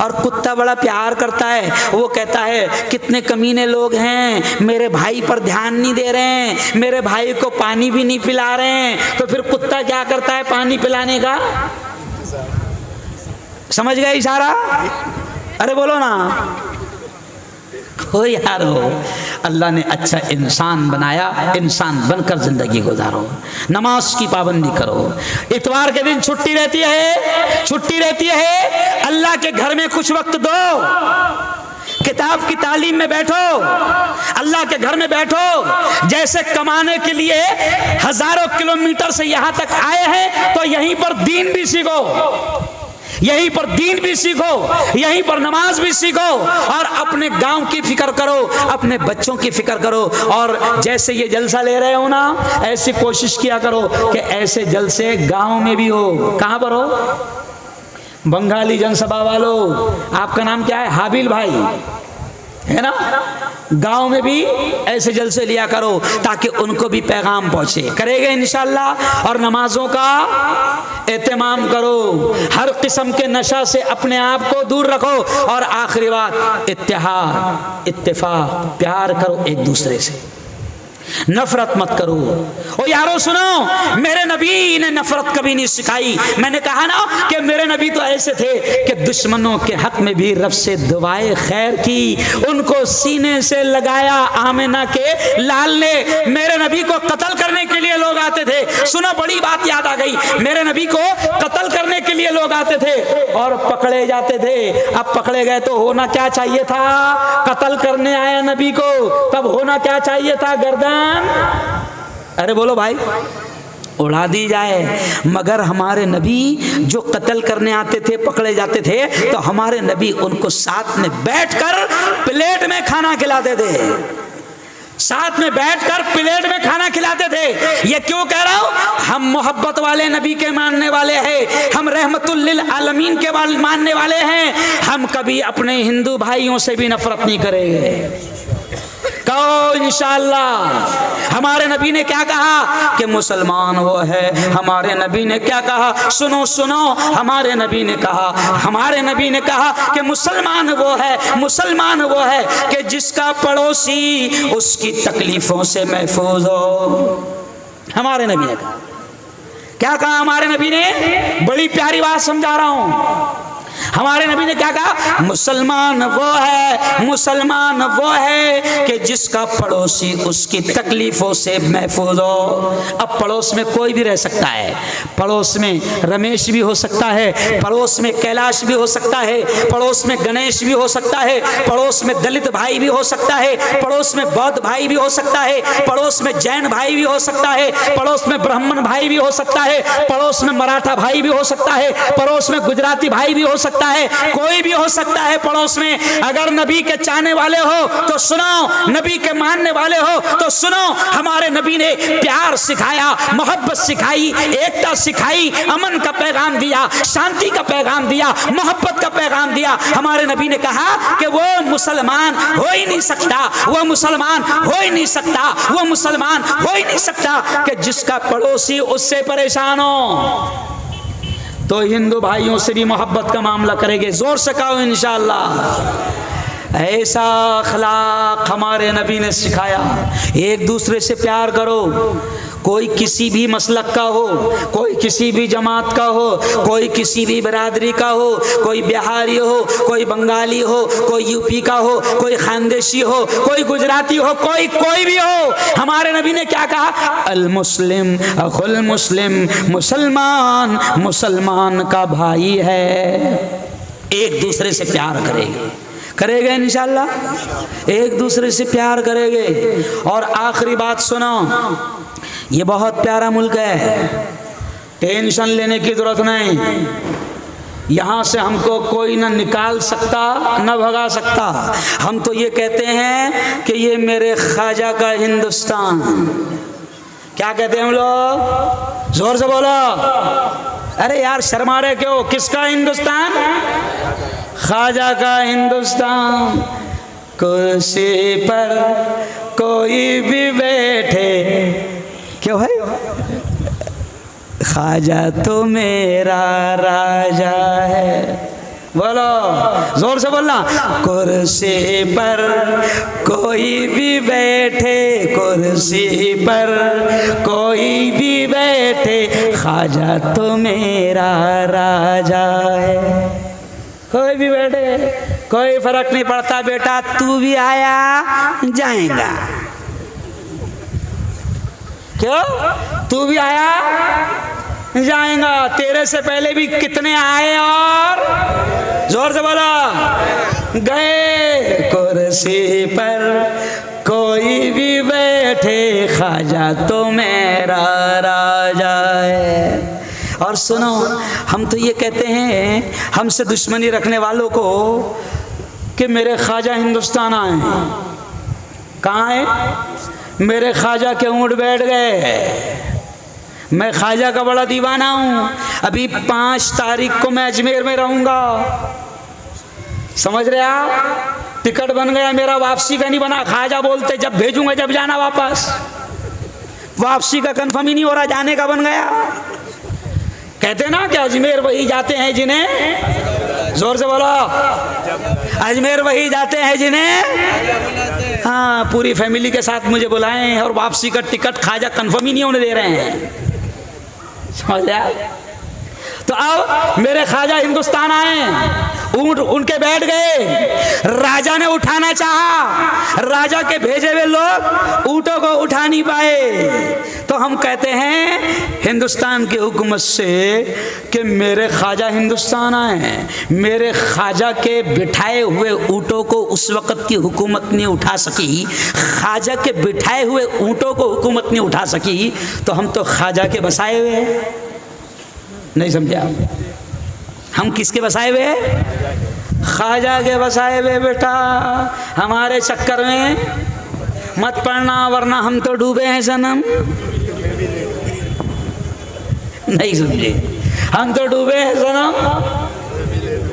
और कुत्ता बड़ा प्यार करता है। वो कहता है कितने कमीने लोग हैं, मेरे भाई पर ध्यान नहीं दे रहे हैं, मेरे भाई को पानी भी नहीं पिला रहे हैं। तो फिर कुत्ता क्या करता है पानी पिलाने का, समझ गए इशारा? अरे बोलो ना। हो यारो, अल्लाह ने अच्छा इंसान बनाया, इंसान बनकर जिंदगी गुजारो, नमाज की पाबंदी करो। इतवार के दिन छुट्टी रहती है, छुट्टी रहती है, अल्लाह के घर में कुछ वक्त दो। किताब की तालीम में बैठो, अल्लाह के घर में बैठो। जैसे कमाने के लिए हजारों किलोमीटर से यहां तक आए हैं तो यहीं पर दीन भी सीखो, यहीं पर दीन भी सीखो, यहीं पर नमाज भी सीखो और अपने गांव की फिक्र करो, अपने बच्चों की फिक्र करो। और जैसे ये जलसा ले रहे हो ना, ऐसी कोशिश किया करो कि ऐसे जलसे गांव में भी हो। कहां पर हो? बंगाली जनसभा वालों, आपका नाम क्या है? हाबिल भाई है ना? गांव में भी ऐसे जलसे लिया करो ताकि उनको भी पैगाम पहुंचे। करेंगे इंशाअल्लाह। और नमाजों का एहतमाम करो, हर किस्म के नशा से अपने आप को दूर रखो। और आखिरी बात, इत्तेहाद, इत्तेफाक, प्यार करो एक दूसरे से, नफरत मत करो। ओ यारो सुनो, मेरे नबी ने नफरत कभी नहीं सिखाई। मैंने कहा ना कि मेरे नबी तो ऐसे थे कि दुश्मनों के हक में भी रब से दुआए खैर की, उनको सीने से लगाया आमिना के लाल ने। मेरे नबी को कत्ल करने के लिए लोग आते थे। सुनो, बड़ी बात याद आ गई, मेरे नबी को कत्ल करने के लिए लोग आते थे और पकड़े जाते थे। अब पकड़े गए तो होना क्या चाहिए था? कत्ल करने आया नबी को, तब होना क्या चाहिए था? गर्दन, अरे बोलो भाई, उड़ा दी जाए। मगर हमारे नबी जो कत्ल करने आते थे, पकड़े जाते थे, तो हमारे नबी उनको साथ में बैठकर प्लेट में खाना खिलाते थे, साथ में बैठकर प्लेट में खाना खिलाते थे। ये क्यों कह रहा हूं? हम मोहब्बत वाले नबी के मानने वाले हैं, हम रहमतुल लिल आलमीन के मानने वाले हैं। हम कभी अपने हिंदू भाइयों से भी नफरत नहीं करेंगे। कहो इंशाअल्लाह। हमारे नबी ने क्या कहा कि मुसलमान वो है। हमारे नबी ने क्या कहा? सुनो सुनो, हमारे नबी ने कहा, हमारे नबी ने कहा कि मुसलमान वो है, मुसलमान वो है कि जिसका पड़ोसी उसकी तकलीफों से महफूज हो। हमारे नबी ने कहा। क्या कहा हमारे नबी ने? बड़ी प्यारी बात समझा रहा हूं। हमारे नबी ने क्या कहा? मुसलमान वो है, मुसलमान वो है कि जिसका पड़ोसी उसकी तकलीफों से महफूज हो। अब पड़ोस में कोई भी रह सकता है, पड़ोस में रमेश भी हो सकता है, पड़ोस में कैलाश भी हो सकता है, पड़ोस में गणेश भी हो सकता है, पड़ोस में दलित भाई भी हो सकता है, पड़ोस में बौद्ध भाई भी हो सकता है, पड़ोस में जैन भाई भी हो सकता है, पड़ोस में ब्राह्मण भाई भी हो सकता है, पड़ोस में मराठा भाई भी हो सकता है, पड़ोस में गुजराती भाई भी हो सकता है, कोई भी हो सकता है पड़ोस में। अगर नबी के चाहने वाले हो तो सुनो, नबी के मानने वाले हो तो सुनो। हमारे नबी ने प्यार सिखाया, मोहब्बत सिखाई, एकता सिखाई, अमन का पैगाम दिया, शांति का पैगाम दिया, मोहब्बत का पैगाम दिया। हमारे नबी ने कहा कि वो मुसलमान हो ही नहीं सकता, वो मुसलमान हो ही नहीं सकता, वो मुसलमान हो ही नहीं सकता कि जिसका पड़ोसी उससे परेशान हो। तो हिंदू भाइयों से भी मोहब्बत का मामला करेंगे। जोर से कहो इंशाअल्लाह। ऐसा अखलाक हमारे नबी ने सिखाया। एक दूसरे से प्यार करो। कोई किसी भी मसलक का हो, कोई किसी भी जमात का हो, कोई किसी भी बरादरी का हो, कोई बिहारी हो, कोई बंगाली हो, कोई यूपी का हो, कोई खानदेशी हो, कोई गुजराती हो, कोई भी हो। हमारे नबी ने क्या कहा? अल मुस्लिम अखुल मुस्लिम, मुसलमान मुसलमान का भाई है। एक दूसरे से प्यार करेंगे इंशाअल्लाह, एक दूसरे से प्यार करेंगे। और आखिरी बात सुनो, ये बहुत प्यारा मुल्क है, टेंशन लेने की जरूरत नहीं। यहाँ से हमको कोई ना निकाल सकता ना भगा सकता। हम तो ये कहते हैं कि ये मेरे ख्वाजा का हिंदुस्तान। क्या कहते हैं हम लोग? जोर से बोलो। अरे यार शर्मा रहे क्यों? किसका हिंदुस्तान? ख्वाजा का हिंदुस्तान। कुर्सी पर कोई भी बैठे, क्यों है? ख्वाजा तो मेरा राजा है। बोलो, जोर से बोलना। कुर्सी पर कोई भी बैठे, कुर्सी पर कोई भी बैठे, ख्वाजा तो मेरा राजा है। कोई भी बैठे, कोई फर्क नहीं पड़ता बेटा, तू भी आया जाएगा। क्यों? तू भी आया जाएगा। तेरे से पहले भी कितने आए और जोर से बोला गए। कुर्सी पर कोई भी बैठे, ख्वाजा तो मेरा राजा है। और सुनो, हम तो ये कहते हैं हमसे दुश्मनी रखने वालों को कि मेरे ख्वाजा हिंदुस्तान आए। कहाँ है? मेरे ख्वाजा के ऊँट बैठ गए। मैं ख्वाजा का बड़ा दीवाना हूँ। अभी 5 तारीख को मैं अजमेर में रहूँगा, समझ रहे आप? टिकट बन गया मेरा, वापसी का नहीं बना। ख्वाजा बोलते जब भेजूंगा जब जाना वापस, वापसी का कंफर्म ही नहीं हो रहा, जाने का बन गया। कहते ना कि अजमेर वही जाते हैं जिन्हें, जोर से बोलो, अजमेर वही जाते हैं जिन्हें, हाँ, पूरी फैमिली के साथ मुझे बुलाएं और वापसी का टिकट ख्वाजा कंफर्म ही नहीं होने दे रहे हैं, समझ लिया? तो अब मेरे ख्वाजा हिंदुस्तान आए, ऊंट उनके बैठ गए। राजा ने उठाना चाहा, राजा के भेजे हुए लोग ऊंटों को उठा नहीं पाए। तो हम कहते हैं हिंदुस्तान की हुकूमत से कि मेरे ख्वाजा हिंदुस्तान आए। मेरे ख्वाजा के बिठाए हुए ऊंटों को उस वक़्त की हुकूमत नहीं उठा सकी, ख्वाजा के बिठाए हुए ऊंटों को हुकूमत नहीं उठा सकी, तो हम तो ख्वाजा के बसाए हुए हैं। नहीं समझे आप? हम किसके बसाए हुए हैं? ख्वाजा के बसाए हुए। बेटा हमारे चक्कर में मत पड़ना, वरना हम तो डूबे हैं सनम। नहीं समझे? हम तो डूबे हैं सनम।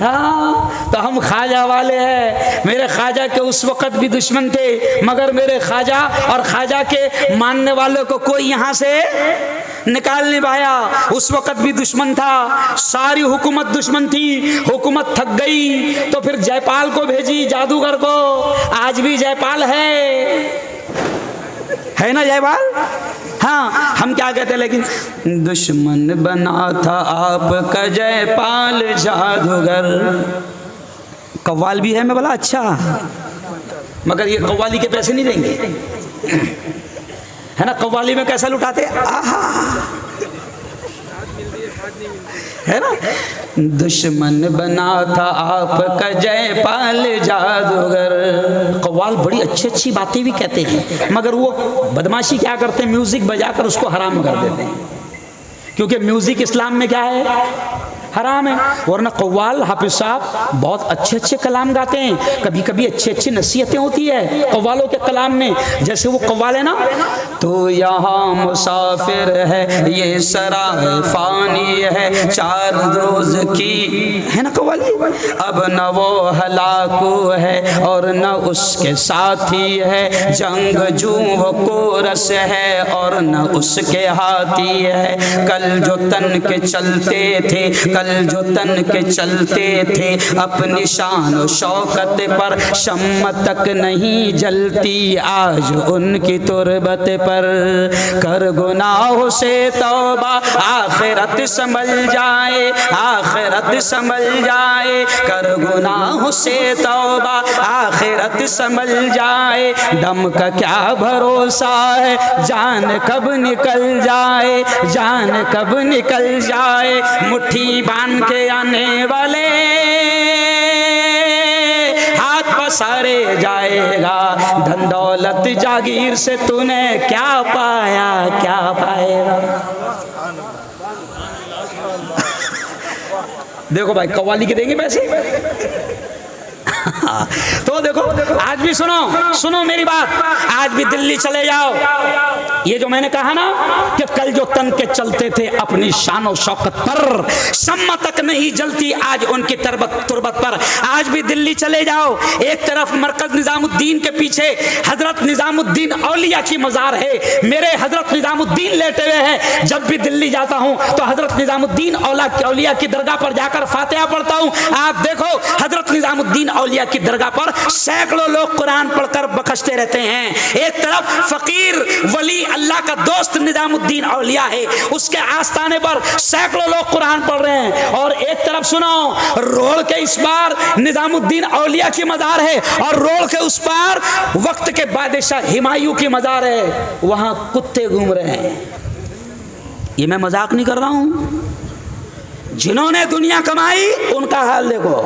हाँ, तो हम ख्वाजा वाले हैं। मेरे ख्वाजा के उस वक़्त भी दुश्मन थे, मगर मेरे ख्वाजा और ख्वाजा के मानने वालों को कोई यहाँ से निकाल नहीं पाया। उस वक़्त भी दुश्मन था, सारी हुकूमत दुश्मन थी। हुकूमत थक गई तो फिर जयपाल को भेजी, जादूगर को। आज भी जयपाल है ना जयपाल? हाँ, हम क्या कहते हैं, लेकिन दुश्मन बना था आपका जयपाल जादूगर। कव्वाल भी है। मैं बोला अच्छा, मगर ये कव्वाली के पैसे नहीं देंगे, है ना? कव्वाली में कैसा लुटाते, आहा, है ना? दुश्मन बना था आपका जयपाल जादूगर। कव्वाल बड़ी अच्छी अच्छी बातें भी कहते हैं, मगर वो बदमाशी क्या करते हैं, म्यूजिक बजाकर उसको हराम कर देते हैं, क्योंकि म्यूजिक इस्लाम में क्या है, हराम है। वरना कव्वाल हाफिज साहब बहुत अच्छे अच्छे कलाम गाते हैं, कभी कभी अच्छी अच्छी नसीहतें होती है कव्वालों के कलाम में। जैसे वो कव्वाल है ना, तो यहाँ मुसाफिर है ये सराय फानी है 4 रोज की, है ना कव्वाली। अब न वो हलाकू है और न उसके साथी है, जंगजू वो कोरस है और न उसके हाथी है। कल जो तन के चलते थे, कल जो तन के चलते थे, अपनी शान और शौकत पर शम्म तक नहीं जलती, आज उनकी तुरबत पर। कर गुनाहों से तौबा आखिरत संभल जाए, आखिरत संभल जाए। कर गुनाहों से तौबा आखिरत संभल जाए। दम का क्या भरोसा है, जान कब निकल जाए, जान कब निकल जाए। मुट्ठी बांध के आने वाले हाथ पसारे जाएगा। धन दौलत जागीर से तूने क्या पाया, क्या पाएगा। देखो भाई, कव्वाली के देंगे पैसे। तो देखो, आज भी सुनो मेरी बात, आज भी दिल्ली चले जाओ। ये जो मैंने कहा ना कि कल जो तन के चलते थे अपनी शान और शौकत पर, शम्मा तक नहीं जलती आज उनकी तुरबत पर। आज भी दिल्ली चले जाओ, एक तरफ मरकज निजामुद्दीन के पीछे हजरत निजामुद्दीन औलिया की मजार है, मेरे हजरत निजामुद्दीन लेटे हुए हैं। जब भी दिल्ली जाता हूं तो हजरत निजामुद्दीन औलिया की दरगाह पर जाकर फातिहा पढ़ता हूं। आप देखो, हजरत निजामुद्दीन औलिया की दरगाह पर सैकड़ों लोग कुरान पढ़कर बखशते रहते हैं। एक तरफ फकीर वली अल्लाह का दोस्त निजामुद्दीन औलिया है, उसके आस्थाने पर सैकड़ों लोग कुरान पढ़ रहे हैं। और एक तरफ सुनो, रोड के इस पार निजामुद्दीन औलिया की मजार है और रोड के उस पार वक्त के बादशाह हुमायूं की मजार है, वहां कुत्ते घूम रहे हैं। ये मैं मजाक नहीं कर रहा हूं। जिन्होंने दुनिया कमाई उनका हाल देखो,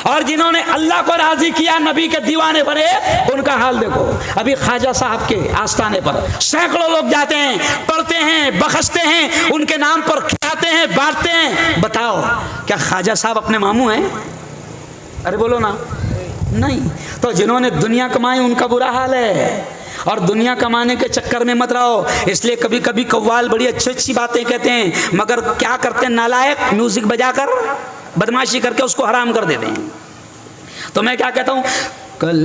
और जिन्होंने अल्लाह को राजी किया, नबी के दीवाने बने, उनका हाल देखो। अभी ख्वाजा साहब के आस्थाने पर सैकड़ों लोग जाते हैं, पढ़ते हैं, बखसते हैं, उनके नाम पर खिलाते हैं, बांटते हैं। बताओ क्या ख्वाजा साहब अपने मामू हैं? अरे बोलो ना, नहीं। तो जिन्होंने दुनिया कमाई उनका बुरा हाल है, और दुनिया कमाने के चक्कर में मत रहो। इसलिए कभी कभी कव्वाल बड़ी अच्छी अच्छी बातें कहते हैं, मगर क्या करते हैं नालायक, म्यूजिक बजाकर बदमाशी करके उसको हराम कर देते हैं। तो मैं क्या कहता हूं, कल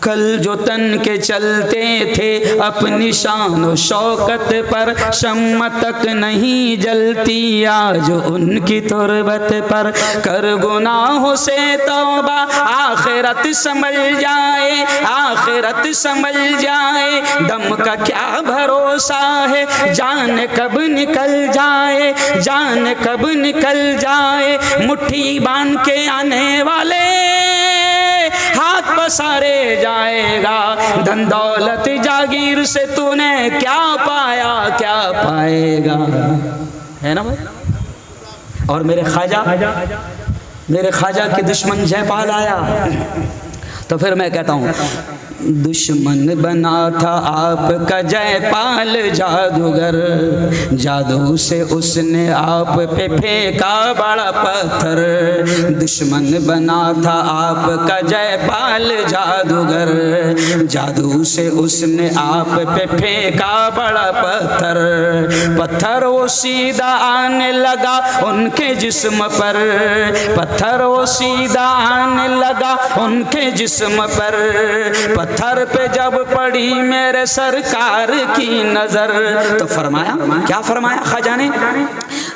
कल जो तन के चलते थे अपनी शान और शौकत पर, शम्मा तक नहीं जलती आज उनकी तुरबत पर। कर गुनाहों से तौबा आखिरत संभल जाए, आखिरत संभल जाए। दम का क्या भरोसा है, जान कब निकल जाए, जान कब निकल जाए। मुट्ठी बांध के आने वाले हाथ पसारे जाएगा। धन दौलत जागीर से तूने क्या पाया, क्या पाएगा, है ना भाई। और मेरे ख्वाजा के दुश्मन जयपाल आया, तो फिर मैं कहता हूँ, दुश्मन बना था आपका जयपाल जादूगर, जादू से उसने आप पे फेंका बड़ा पत्थर। दुश्मन बना था आपका जयपाल जादूगर, जादू से उसने आप पे फेंका बड़ा पत्थर। पत्थर वो सीधा आने लगा उनके जिस्म पर, पत्थर वो सीधा आने लगा उनके जिस्म पर। पत्थर पे जब पड़ी मेरे सरकार की नजर, तो फरमाया, क्या फरमाया ख्वाजा ने,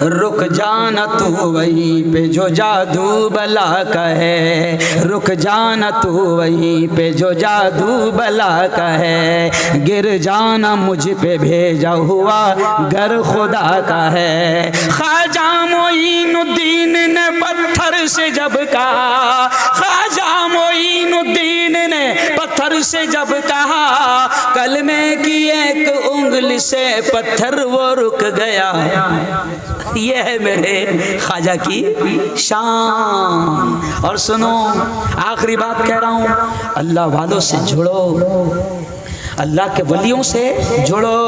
रुक जाना तू वहीं पे जो जादू बला का है, रुक जाना तू वहीं पे जो जादू बला का है। गिर जाना मुझ पे भेजा हुआ घर खुदा का है। ख्वाजा मोइनुद्दीन ने पत्थर से जब कहा, ख्वाजा मोइनुद्दीन ने पत्थर से जब कहा, कलमे की एक उंगली से पत्थर वो रुक गया। ये है मेरे ख्वाजा की शान। और सुनो, आखिरी बात कह रहा हूं, अल्लाह वालों से जुड़ो, अल्लाह के वलियों से जुड़ो,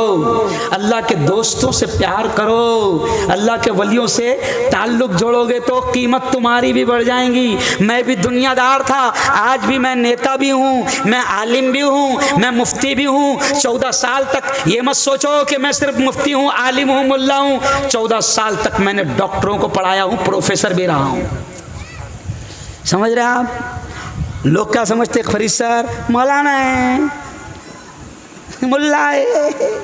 अल्लाह के दोस्तों से प्यार करो, अल्लाह के वलियों से ताल्लुक जोड़ोगे तो कीमत तुम्हारी भी बढ़ जाएंगी। मैं भी दुनियादार था, आज भी मैं नेता भी हूँ, मैं आलिम भी हूँ, मैं मुफ्ती भी हूँ। 14 साल तक ये मत सोचो कि मैं सिर्फ मुफ्ती हूँ, आलिम हूँ, मुल्ला हूँ। 14 साल तक मैंने डॉक्टरों को पढ़ाया हूँ, प्रोफेसर भी रहा हूँ। समझ रहे आप? लोग क्या समझते, फरीद सर मौलाना है, मुल्ला है।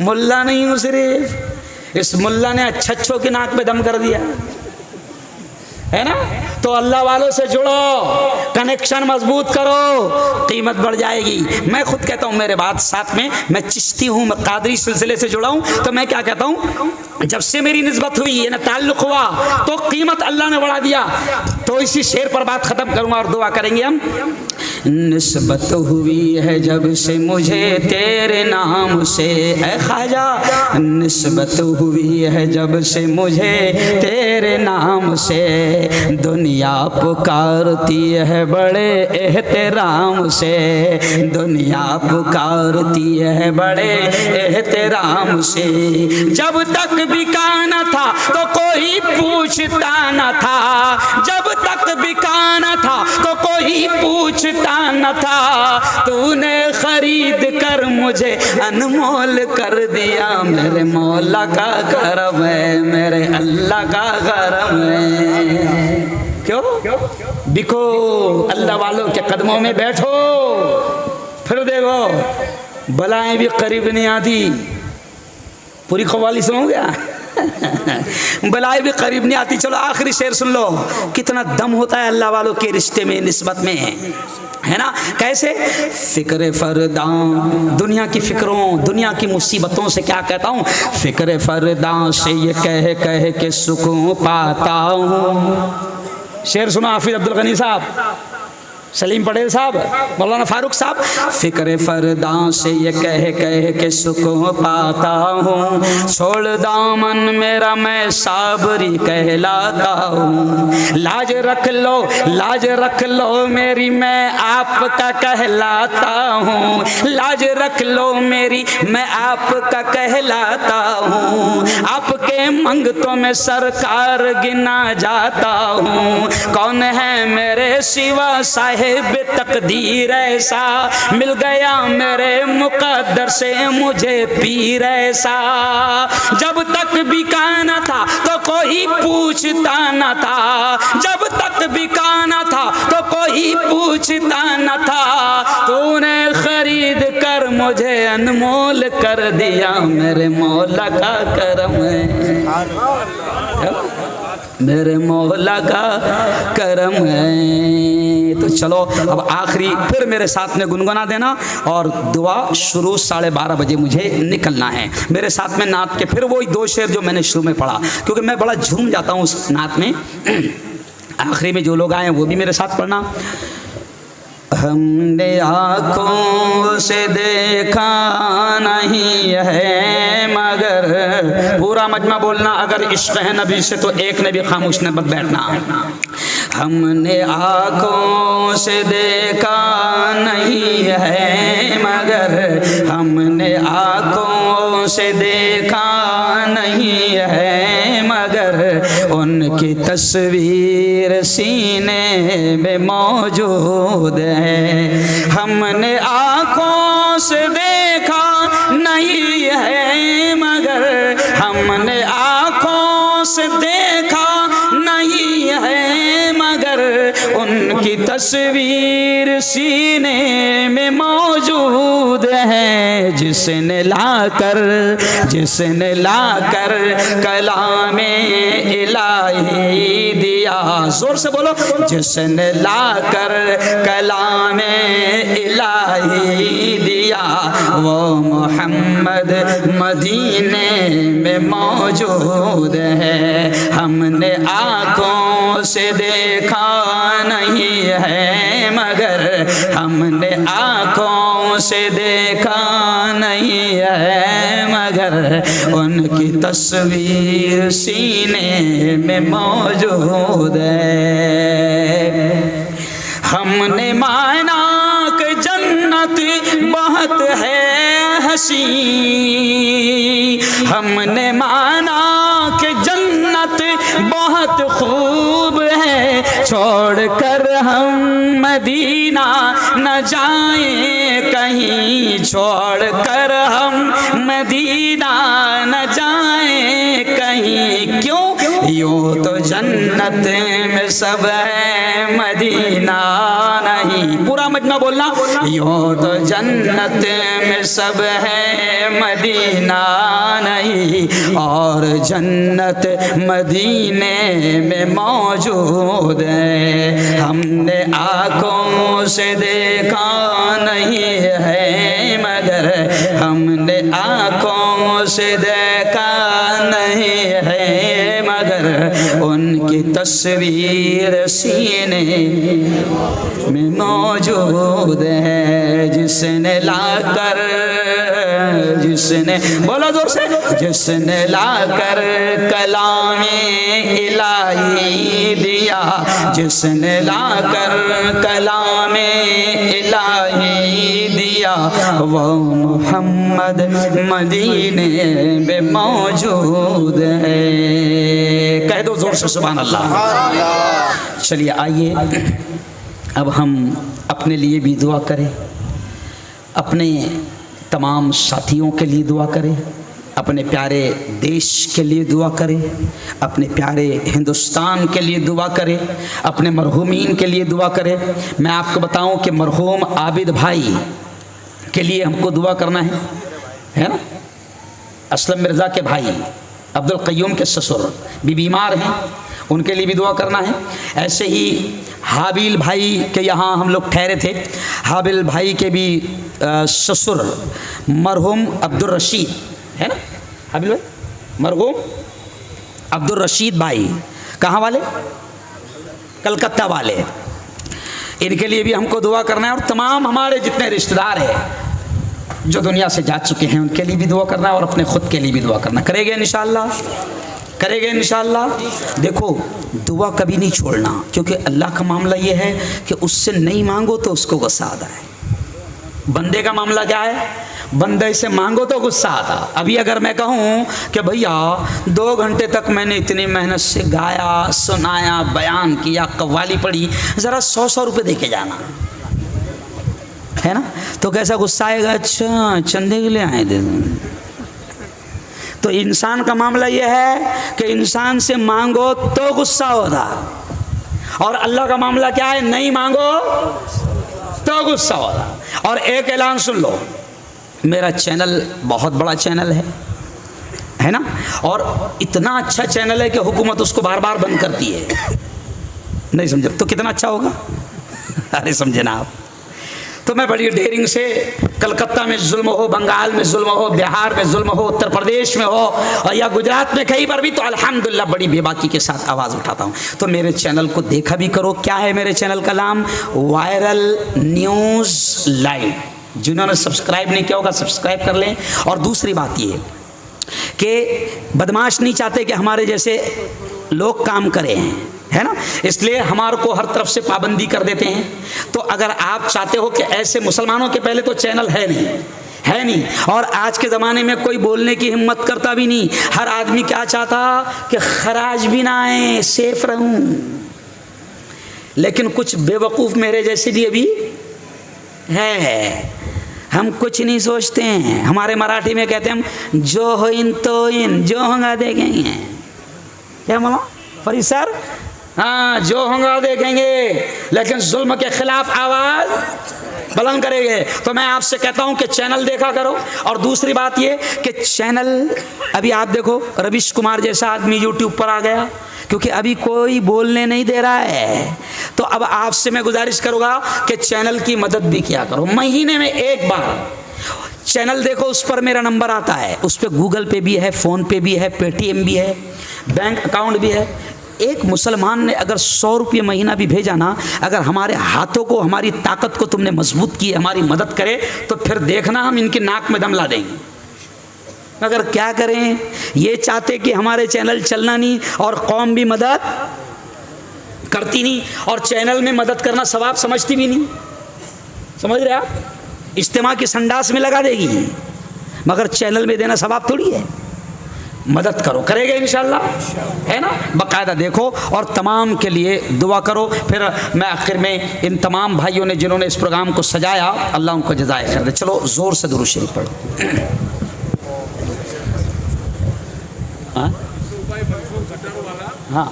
मुल्ला नहीं हूँ सिर्फ, इस मुल्ला ने अच्छों की नाक पे दम कर दिया, है ना। तो अल्लाह वालों से जुड़ो, कनेक्शन मजबूत करो, कीमत बढ़ जाएगी। मैं खुद कहता हूँ, मेरे बात साथ में, मैं चिश्ती हूँ, मैं कादरी सिलसिले से जुड़ा हूँ। तो मैं क्या कहता हूँ, जब से मेरी निस्बत हुई है ना, ताल्लुक हुआ, तो कीमत अल्लाह ने बढ़ा दिया। तो इसी शेर पर बात खत्म करूँगा और दुआ करेंगे हम। निस्बत हुई है जब से मुझे तेरे नाम से, ऐ ख्वाजा, निस्बत हुई है जब से मुझे तेरे नाम से। दुनिया पुकारती है बड़े एहतराम से, दुनिया पुकारती है बड़े एहतराम से। जब तक बिका न था तो कोई पूछता न था, जब तक बिका न था तो कोई पूछता न था। तूने खरीद कर मुझे अनमोल कर दिया, मेरे मौला का करम है, मेरे अल्लाह का करम है। क्यों बिको, अल्लाह वालों के कदमों में बैठो, फिर देखो बलाएं भी करीब नहीं आती। पूरी कव्वाली सुनो क्या? बलाएं भी करीब नहीं आती। चलो आखिरी शेर सुन लो, कितना दम होता है अल्लाह वालों के रिश्ते में, निस्बत में, है ना। कैसे? फिक्र फरदा, दुनिया की फिक्रों, दुनिया की मुसीबतों से क्या कहता हूँ, फिक्र फरदा से ये कह कह के सुकून पाता हूँ। शेर सुना हाफिज अब्दुल गनी साहब, सलीम पटेल साहब, मौलाना फारूक साहब, फिक्र फरदा से ये कह कह के सुकून पाता हूँ, छोड़ दामन मेरा मैं साबरी कहलाता हूँ। लाज रख लो मेरी मैं आपका कहलाता हूँ, लाज रख लो मेरी मैं आपका कहलाता हूँ। आपके मंगतों में सरकार गिना जाता हूँ, कौन है मेरे सिवा साहिब तकदीर ऐसा, मिल गया मेरे मुकद्दर से मुझे पीर ऐसा। जब तक बिका न था तो कोई पूछता न था, जब तक बिका न था तो कोई पूछता न था, तूने खरीद कर मुझे अनमोल कर दिया, मेरे मौला का करम है, मेरे मौला का करम है। तो चलो अब आखिरी फिर मेरे साथ में गुनगुना देना और दुआ शुरू 12:30 बजे मुझे निकलना है। मेरे साथ में नात के फिर वही 2 शेर जो मैंने शुरू में पढ़ा, क्योंकि मैं बड़ा झूम जाता हूँ उस नात में। आखिरी में जो लोग आए वो भी मेरे साथ पढ़ना। हमने आँखों से देखा नहीं है मगर, पूरा मजमा बोलना, अगर इश्क है नबी से तो एक ने भी खामोश न बैठना। हमने आँखों से देखा नहीं है मगर, हमने आँखों से देखा नहीं है मगर, उनकी तस्वीर सीने में मौजूद है। हमने आँखों से देखा नहीं है मगर, हमने आँखों से देखा नहीं है मगर, उनकी तस्वीर सीने में मौजूद है। जिसने लाकर कलामे इलाही दिया, जोर से बोलो, जिसने लाकर कलामे इलाही दिया, वो मोहम्मद मदीने में मौजूद है। हमने आँखों से देखा नहीं है मगर, हमने आँखों से देखा नहीं है मगर, उनकी तस्वीर सीने में मौजूद है। हमने माना कि जन्नत बहुत है हसी, हमने माना कि जन्नत बहुत खूब है, छोड़कर हम मदीना न जाएं कहीं, छोड़कर हम मदीना न जाएं कहीं। क्यों? यूं तो जन्नत में सब है मदीना नहीं। पूरा मजमा बोलना, यूं तो जन्नत में सब है मदीना नहीं, और जन्नत मदीने में मौजूद है। हमने आँखों से देखा नहीं है मगर, हमने आँखों से देखा नहीं है मगर, उनकी तस्वीर सीने में मौजूद है। जिसने लाकर, जिसने, बोलो जोर से, जिसने लाकर कलामे इलाही दिया, जिसने लाकर कलामे इलाही दिया, वो मोहम्मद मदीने में मौजूद है। कह दो जोर से सुभान अल्लाह। चलिए आइए अब हम अपने लिए भी दुआ करें, अपने तमाम साथियों के लिए दुआ करें, अपने प्यारे देश के लिए दुआ करें, अपने प्यारे हिंदुस्तान के लिए दुआ करें, अपने मरहूमीन के लिए दुआ करें। मैं आपको बताऊं कि मरहूम आबिद भाई के लिए हमको दुआ करना है ना। असलम मिर्ज़ा के भाई अब्दुल क़य्यूम के ससुर भी बीमार हैं, उनके लिए भी दुआ करना है। ऐसे ही हाबिल भाई के यहाँ हम लोग ठहरे थे, हाबिल भाई के भी ससुर मरहूम अब्दुल रशीद है ना, हाबिल भाई मरहूम अब्दुल रशीद भाई, कहाँ वाले? कलकत्ता वाले। इनके लिए भी हमको दुआ करना है और तमाम हमारे जितने रिश्तेदार हैं जो दुनिया से जा चुके हैं उनके लिए भी दुआ करना है और अपने खुद के लिए भी दुआ करना। करेंगे इंशाअल्लाह, करेंगे इंशाअल्लाह। देखो दुआ कभी नहीं छोड़ना, क्योंकि अल्लाह का मामला ये है कि उससे नहीं मांगो तो उसको गुस्सा आता है। बंदे का मामला क्या है, बंदे से मांगो तो गुस्सा आता। अभी अगर मैं कहूँ कि भैया 2 घंटे तक मैंने इतनी मेहनत से गाया, सुनाया, बयान किया, कव्वाली पढ़ी, ज़रा 100 रुपये दे के जाना, है ना, तो कैसा गुस्सा आएगा, अच्छा चंदे के लिए आए थे। तो इंसान का मामला यह है कि इंसान से मांगो तो गुस्सा होता, और अल्लाह का मामला क्या है, नहीं मांगो तो गुस्सा होता। और एक ऐलान सुन लो, मेरा चैनल बहुत बड़ा चैनल है ना, और इतना अच्छा चैनल है कि हुकूमत उसको बार बार बंद करती है। नहीं समझे तो कितना अच्छा होगा अरे समझे ना आप। तो मैं बड़ी डेयरिंग से कलकत्ता में जुल्म हो, बंगाल में जुल्म हो, बिहार में जुल्म हो, उत्तर प्रदेश में हो और या गुजरात में कहीं पर भी, तो अल्हम्दुलिल्लाह बड़ी बेबाकी के साथ आवाज़ उठाता हूँ। तो मेरे चैनल को देखा भी करो। क्या है मेरे चैनल का नाम, वायरल न्यूज़ लाइव। जिन्होंने सब्सक्राइब नहीं किया होगा सब्सक्राइब कर लें। और दूसरी बात ये कि बदमाश नहीं चाहते कि हमारे जैसे लोग काम करें, है ना, इसलिए हमारे को हर तरफ से पाबंदी कर देते हैं। तो अगर आप चाहते हो कि ऐसे मुसलमानों के पहले तो चैनल है नहीं, और आज के ज़माने में कोई बोलने की हिम्मत करता भी नहीं। हर आदमी क्या चाहता कि खराज भी ना आए, सेफ रहूं। लेकिन कुछ बेवकूफ़ मेरे जैसे भी अभी है, हम कुछ नहीं सोचते हैं। हमारे मराठी में कहते हैं हम जो हो इन तो इन, जो होगा देखेंगे। क्या मामा फरीद सर, हाँ जो होगा देखेंगे, लेकिन जुल्म के खिलाफ आवाज़ बुलंद करेंगे। तो मैं आपसे कहता हूं कि चैनल देखा करो। और दूसरी बात ये कि चैनल, अभी आप देखो रविश कुमार जैसा आदमी यूट्यूब पर आ गया, क्योंकि अभी कोई बोलने नहीं दे रहा है। तो अब आपसे मैं गुजारिश करूँगा कि चैनल की मदद भी किया करो। महीने में एक बार चैनल देखो, उस पर मेरा नंबर आता है, उस पर गूगल पे भी है, फ़ोन पे भी है, पेटीएम भी है, बैंक अकाउंट भी है। एक मुसलमान ने अगर 100 रुपये महीना भी भेजा ना, अगर हमारे हाथों को, हमारी ताकत को तुमने मजबूत की, हमारी मदद करे, तो फिर देखना हम इनकी नाक में दम ला देंगे। मगर क्या करें, ये चाहते कि हमारे चैनल चलना नहीं और कौम भी मदद करती नहीं, और चैनल में मदद करना सवाब समझती भी नहीं। समझ रहे आप, इज्तिमा की संडास में लगा देगी, मगर चैनल में देना सवाब थोड़ी है। मदद करो, करेंगे इंशाल्लाह, है ना, बाकायदा देखो और तमाम के लिए दुआ करो। फिर मैं आखिर में इन तमाम भाइयों ने जिन्होंने इस प्रोग्राम को सजाया, अल्लाह उनको जज़ाए खैर दे। चलो ज़ोर से दुरूद शरीफ पढ़ो। हाँ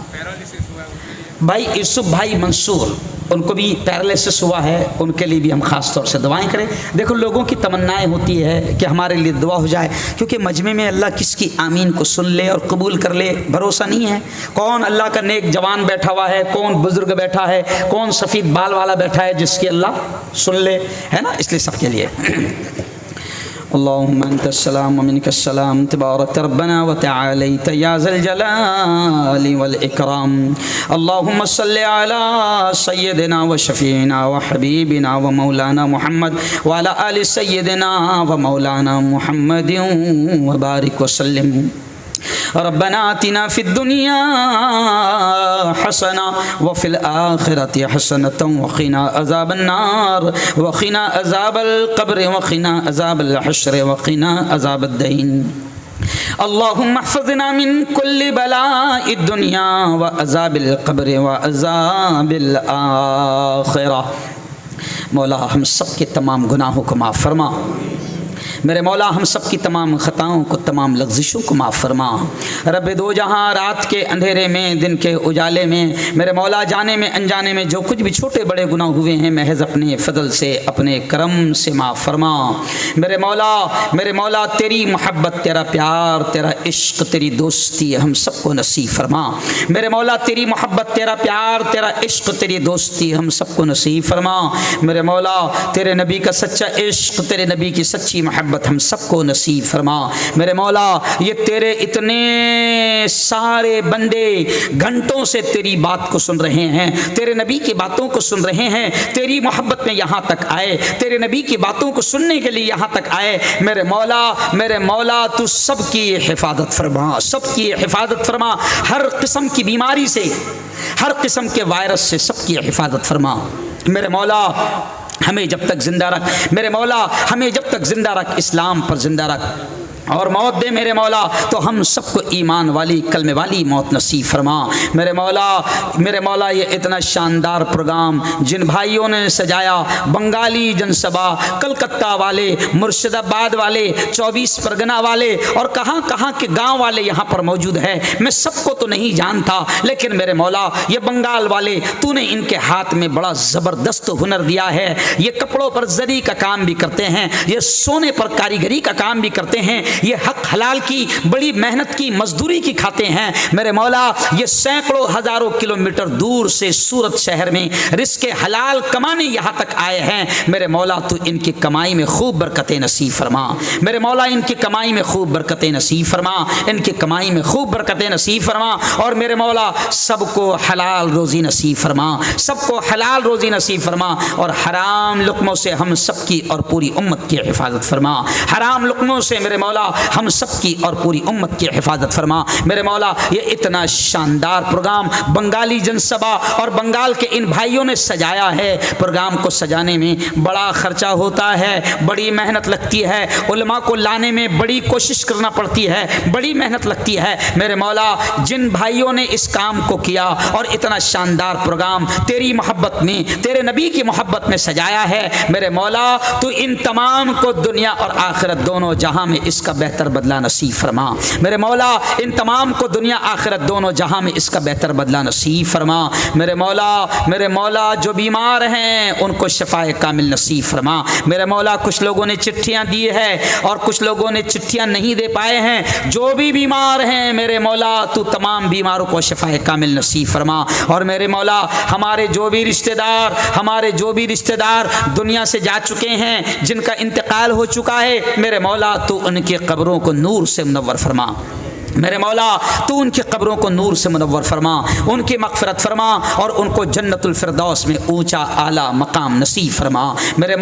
भाई यूसुफ भाई मंसूर, उनको भी पैरालिसिस हुआ है, उनके लिए भी हम ख़ास तौर से दुआएं करें। देखो लोगों की तमन्नाएं होती है कि हमारे लिए दुआ हो जाए, क्योंकि मजमे में अल्लाह किसकी आमीन को सुन ले और कबूल कर ले भरोसा नहीं है। कौन अल्लाह का नेक जवान बैठा हुआ है, कौन बुजुर्ग बैठा है, कौन सफ़ीद बाल वाला बैठा है जिसकी अल्लाह सुन ले, है ना। इसलिए सबके लिए अल्लाहुम्मा अंतस्सलाम व मिनकस्सलाम तबारक रब्बना व तआलैत या ज़ल जलाली वल इकराम। अल्लाहुम्मा सल्लि अला सय्यिदिना व शफीना व हबीबिना व मौलाना मुहम्मद व अला आलि सय्यिदिना व मौलाना मुहम्मदिन व बारिक व सल्लिम। रब्बना आतिना फिद दुनिया हसना व फिल आखिरति हसनतन व क़िना अज़ाबन नार व क़िना अज़ाबल क़ब्र व क़िना अज़ाबल हश्र व क़िना अज़ाबद दीन। अल्लाहुम्मा अहफ़िज़ना मिन कुल्लि बलाइद दुनिया व अज़ाबिल क़ब्र व अज़ाबिल आखिरह। मौला हम सब के तमाम गुनाहों को माफ़ फरमा। मेरे मौला हम सब की तमाम ख़ताओं को, तमाम लग़्ज़िशों को माफ़ फरमा। रब दो जहाँ, रात के अंधेरे में, दिन के उजाले में, मेरे मौला जाने में अनजाने में जो कुछ भी छोटे बड़े गुनाह हुए हैं, महज़ अपने फ़ज़ल से, अपने करम से माफ़ फरमा। मेरे मौला तेरी मोहब्बत, तेरा प्यार, तेरा इश्क़, तेरी दोस्ती हम सबको नसीब फरमा। मेरे मौला तेरी मोहब्बत, तेरा प्यार, तेरा इश्क़, तेरी दोस्ती हम सबको नसीब फरमा। मेरे मौला तेरे नबी का सच्चा इश्क़, तेरे नबी की सच्ची मोहब्बत मोहब्बत हम सबको नसीब फरमा। मेरे मौला ये तेरे इतने सारे बंदे घंटों से तेरी बात को सुन रहे हैं, तेरे नबी की बातों को सुन रहे हैं, तेरी मोहब्बत में यहाँ तक आए, तेरे नबी की बातों को सुनने के लिए यहाँ तक आए। मेरे मौला तू सबकी हिफाजत फरमा, सबकी हिफाजत फरमा, हर किस्म की बीमारी से, हर किस्म के वायरस से सबकी हिफाजत फरमा। मेरे मौला हमें जब तक जिंदा रख, मेरे मौला हमें जब तक जिंदा रख, इस्लाम पर जिंदा रख और मौत दे मेरे मौला तो हम सबको ईमान वाली कलमे वाली मौत नसीब फरमा। मेरे मौला ये इतना शानदार प्रोग्राम जिन भाइयों ने सजाया, बंगाली जनसभा, कलकत्ता वाले, मुर्शिदाबाद वाले, 24 परगना वाले और कहाँ कहाँ के गांव वाले यहाँ पर मौजूद है। मैं सबको तो नहीं जानता, लेकिन मेरे मौला ये बंगाल वाले तूने इनके हाथ में बड़ा ज़बरदस्त हुनर दिया है। ये कपड़ों पर जरी का काम भी करते हैं, ये सोने पर कारीगरी का काम भी करते हैं, ये हक हलाल की बड़ी मेहनत की मजदूरी की खाते हैं। मेरे मौला ये सैकड़ों हजारों किलोमीटर दूर से सूरत शहर में रिस्के हलाल कमाने यहाँ तक आए हैं। मेरे मौला तू इनकी कमाई में खूब बरकतें नसीब फरमा। मेरे मौला इनकी कमाई में खूब बरकतें नसीब फरमा, इनकी कमाई में खूब बरकतें नसीब फरमा। और मेरे मौला सबको हलाल रोज़ी नसीब फरमा, सबको हलाल रोज़ी नसीब फरमा। और हराम लुक़्मों से हम सबकी और पूरी उम्मत की हिफाजत फरमा। हराम लुक़्मों से मेरे मौला हम सबकी और पूरी उम्मत की हिफाजत फरमा। मेरे मौला ये इतना शानदार प्रोग्राम बंगाली जनसभा और बंगाल के इन भाइयों ने सजाया है। प्रोग्राम को सजाने में बड़ा खर्चा होता है, बड़ी मेहनत लगती है, उलमा को लाने में बड़ी कोशिश करना पड़ती है, बड़ी मेहनत लगती है। मेरे मौला जिन भाइयों ने इस काम को किया और इतना शानदार प्रोग्राम तेरी मोहब्बत में, तेरे नबी की मोहब्बत में सजाया है, मेरे मौला तो इन तमाम को दुनिया और आखिरत दोनों जहां में इसका बेहतर बदला नसीब फरमा। मेरे मौला इन तमाम को दुनिया आखिरत दोनों जहां में इसका बेहतर बदला नसीब फरमा। मेरे मौला जो बीमार हैं उनको शफाए कामिल नसीब फरमा। मेरे मौला कुछ लोगों ने चिट्ठियां दी है और कुछ लोगों ने चिट्ठियां नहीं दे पाए हैं। जो भी बीमार हैं मेरे मौला तू तमाम बीमारों को शफाए कामिल नसीब फरमा। और मेरे मौला हमारे जो भी रिश्तेदार दुनिया से जा चुके हैं, जिनका इंतकाल हो चुका है, मेरे मौला तू उनकी कब्रों को नूर से मुनव्वर फरमा। मेरे मौला तू उनकी कब्रों को नूर से मुनव्वर फरमा, उनकी मग़फ़िरत फरमा और उनको जन्नतुल फिरदौस में ऊंचा आला मकाम नसीब फरमा। मेरे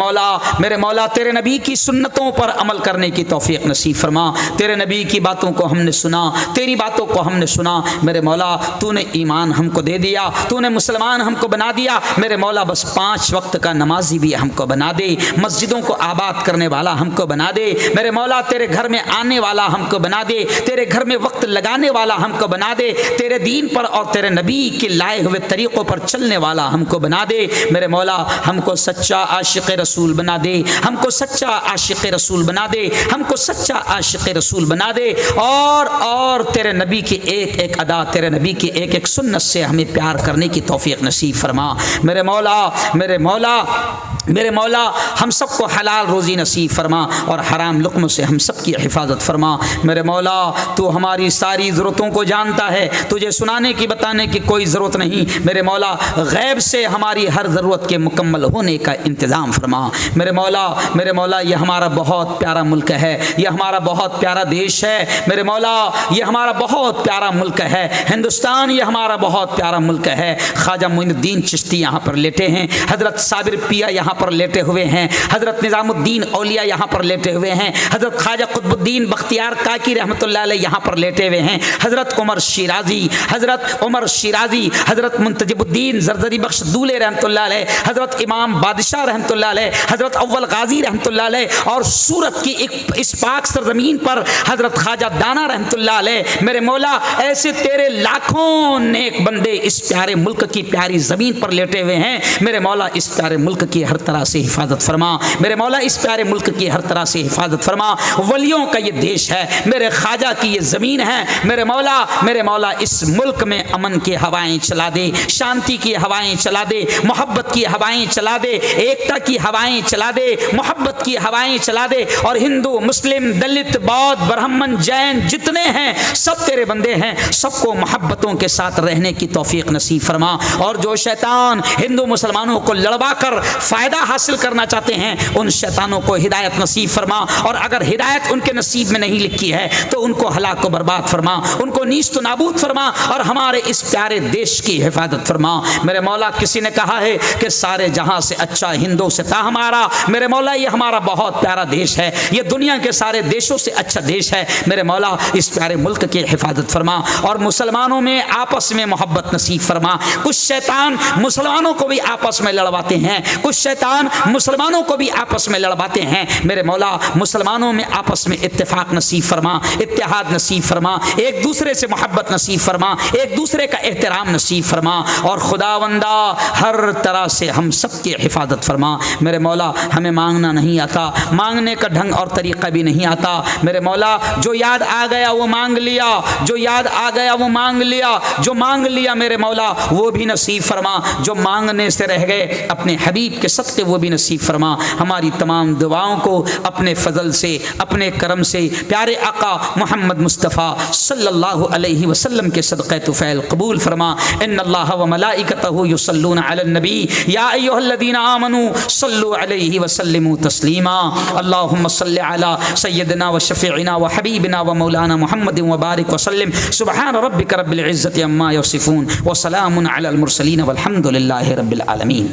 मौला तेरे नबी की सुन्नतों पर अमल करने की तौफीक नसीब फरमा। तेरे नबी की बातों को हमने सुना, तेरी बातों को हमने सुना। मेरे मौला तूने ईमान हमको दे दिया, तूने मुसलमान हमको बना दिया। मेरे मौला बस 5 वक्त का नमाजी भी हमको बना दे, मस्जिदों को आबाद करने वाला हमको बना दे। मेरे मौला तेरे घर में आने वाला हमको बना दे, तेरे घर में वक्त लगाने वाला हमको बना दे, तेरे दीन पर और तेरे नबी के लाए हुए तरीक़ों पर चलने वाला हमको बना दे। मेरे मौला हमको सच्चा आशिक़ रसूल बना दे, हमको सच्चा आशिक़ रसूल बना दे, हमको सच्चा आशिक़ रसूल बना दे। और तेरे नबी की एक एक अदा, तेरे नबी की एक एक सुन्नत से हमें प्यार करने की तौफीक नसीब फरमा। मेरे मौला हम सबको हलाल रोज़ी नसीब फरमा और हराम लुक़्मों से हम सब की हिफाजत फरमा। मेरे मौला तू हमारी सारी ज़रूरतों को जानता है, तुझे सुनाने की बताने की कोई ज़रूरत नहीं। मेरे मौला गैब से हमारी हर ज़रूरत के मुकम्मल होने का इंतज़ाम फरमा। मेरे मौला ये हमारा बहुत प्यारा मुल्क है, ये हमारा बहुत प्यारा देश है। मेरे मौला ये हमारा बहुत प्यारा मुल्क है, हिंदुस्तान ये हमारा बहुत प्यारा मुल्क है। ख्वाजा मोइनुद्दीन चिश्ती यहाँ पर लेटे हैं, हज़रत साबिर पिया यहाँ पर लेटे हुए हैं, हज़रत निज़ामुद्दीन औलिया यहाँ पर लेटे हुए हैं, हज़रत ख्वाजा कुतुबुद्दीन बख्तियार काकी रहमतुल्लाह अलैह यहाँ पर लेटे हुए हैं, हज़रत उमर शिराजी, हज़रत मुंतजिबुद्दीन ज़रज़री बख्श दूले रहमतुल्लाह अलैह, हज़रत इमाम बादशाह रहमतुल्लाह अलैह, हज़रत अव्वल गाजी रहमतुल्लाह अलैह और सूरत की एक इस पाक सरज़मीन पर हज़रत ख्वाजा दाना रहमतुल्लाह अलैह। मेरे मौला ऐसे तेरे लाखों नेक बंदे इस प्यारे मुल्क की प्यारी ज़मीन पर लेटे हुए हैं। मेरे मौला इस प्यारे मुल्क की हर तरह से हिफाजत फरमा। मेरे मौला इस प्यारे मुल्क की हर तरह से हिफाजत फरमा। वलियों का ये देश है, मेरे ख्वाजा की ये ज़मीन है। मेरे मौला इस मुल्क में अमन की हवाएं चला दे, शांति की हवाएं चला दे, मोहब्बत की हवाएं चला दे, एकता की हवाएं चला दे, मोहब्बत की हवाएं चला दे। और हिंदू, मुस्लिम, दलित, बौद्ध, ब्राह्मण, जैन जितने हैं सब तेरे बंदे हैं, सबको मोहब्बतों के साथ रहने की तौफीक नसीब फरमा। और जो शैतान हिंदू मुसलमानों को लड़वा कर फ़ायदा फ़ायदा हासिल करना चाहते हैं उन शैतानों को हिदायत नसीब फरमा, और अगर हिदायत उनके नसीब में नहीं लिखी है तो उनको हलाक को बर्बाद फरमा, उनको नीस्त नाबूद फरमा, और हमारे इस प्यारे देश की हिफाजत फरमा। मेरे मौला, किसी ने कहा है कि सारे जहां से अच्छा हिंदों से था हमारा। मेरे मौला, ये हमारा बहुत प्यारा देश है, ये दुनिया के सारे देशों से अच्छा देश है। मेरे मौला, इस प्यारे मुल्क की हिफाजत फरमा और मुसलमानों में आपस में मोहब्बत नसीब फरमा। कुछ शैतान मुसलमानों को भी आपस में लड़वाते हैं, कुछ शैतान मुसलमानों को भी आपस में लड़वाते हैं। मेरे मौला, मुसलमानों में आपस में इत्तेफाक नसीब फरमा, इत्तेहाद नसीब फरमा, एक दूसरे से मोहब्बत नसीब फरमा, एक दूसरे का एहतराम नसीब फरमा, और खुदावंदा हर तरह से हम सब की हिफाजत फरमा। मेरे मौला, हमें मांगना नहीं आता, मांगने का ढंग और तरीक़ा भी नहीं आता। मेरे मौला, जो याद आ गया वो मांग लिया, जो याद आ गया वो मांग लिया, जो मांग लिया मेरे मौला वो भी नसीब फरमा, जो मांगने से रह गए अपने हबीब के सदक़े वो भी नसीब फरमा। हमारी तमाम दुआओं को अपने फजल से, अपने करम से प्यारे आका मोहम्मद मुस्तफ़ा सल्लल्लाहु अलैहि वसल्लम के सदक़े तुफ़ैल कबूल फरमा। इन्नल्लाह व मलाइकतहु युसल्लूना अलन नबी या अय्युहल्लज़ीना आमनू सल्लु अलैहि वसल्लिमू तस्लीमा। अल्लाहुम्मा सल्लि अला सय्यदिना व शफ़ीइना व हबीबिना व मौलाना मुहम्मद व बारिक वसल्लिम। सुब्हान रब्बिक रब्बिल इज़्ज़ति अम्मा यसिफून व सलामुन अलल मुरसलीन वल्हम्दुलिल्लाहि रब्बिल आलमीन।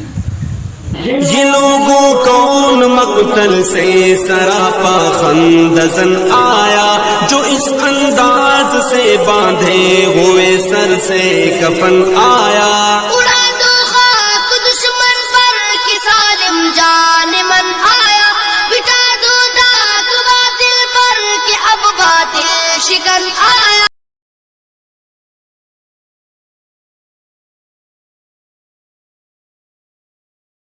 ये लोगों कौन मक़तल से सरापा खंदज़न आया, जो इस अंदाज से बांधे हुए सर से कफन आया। उड़ा दो खाक दुश्मन पर कि सालिम जानिमन आया, बिठा दो दाग बातिल पर कि अब बातिल शिकन आया।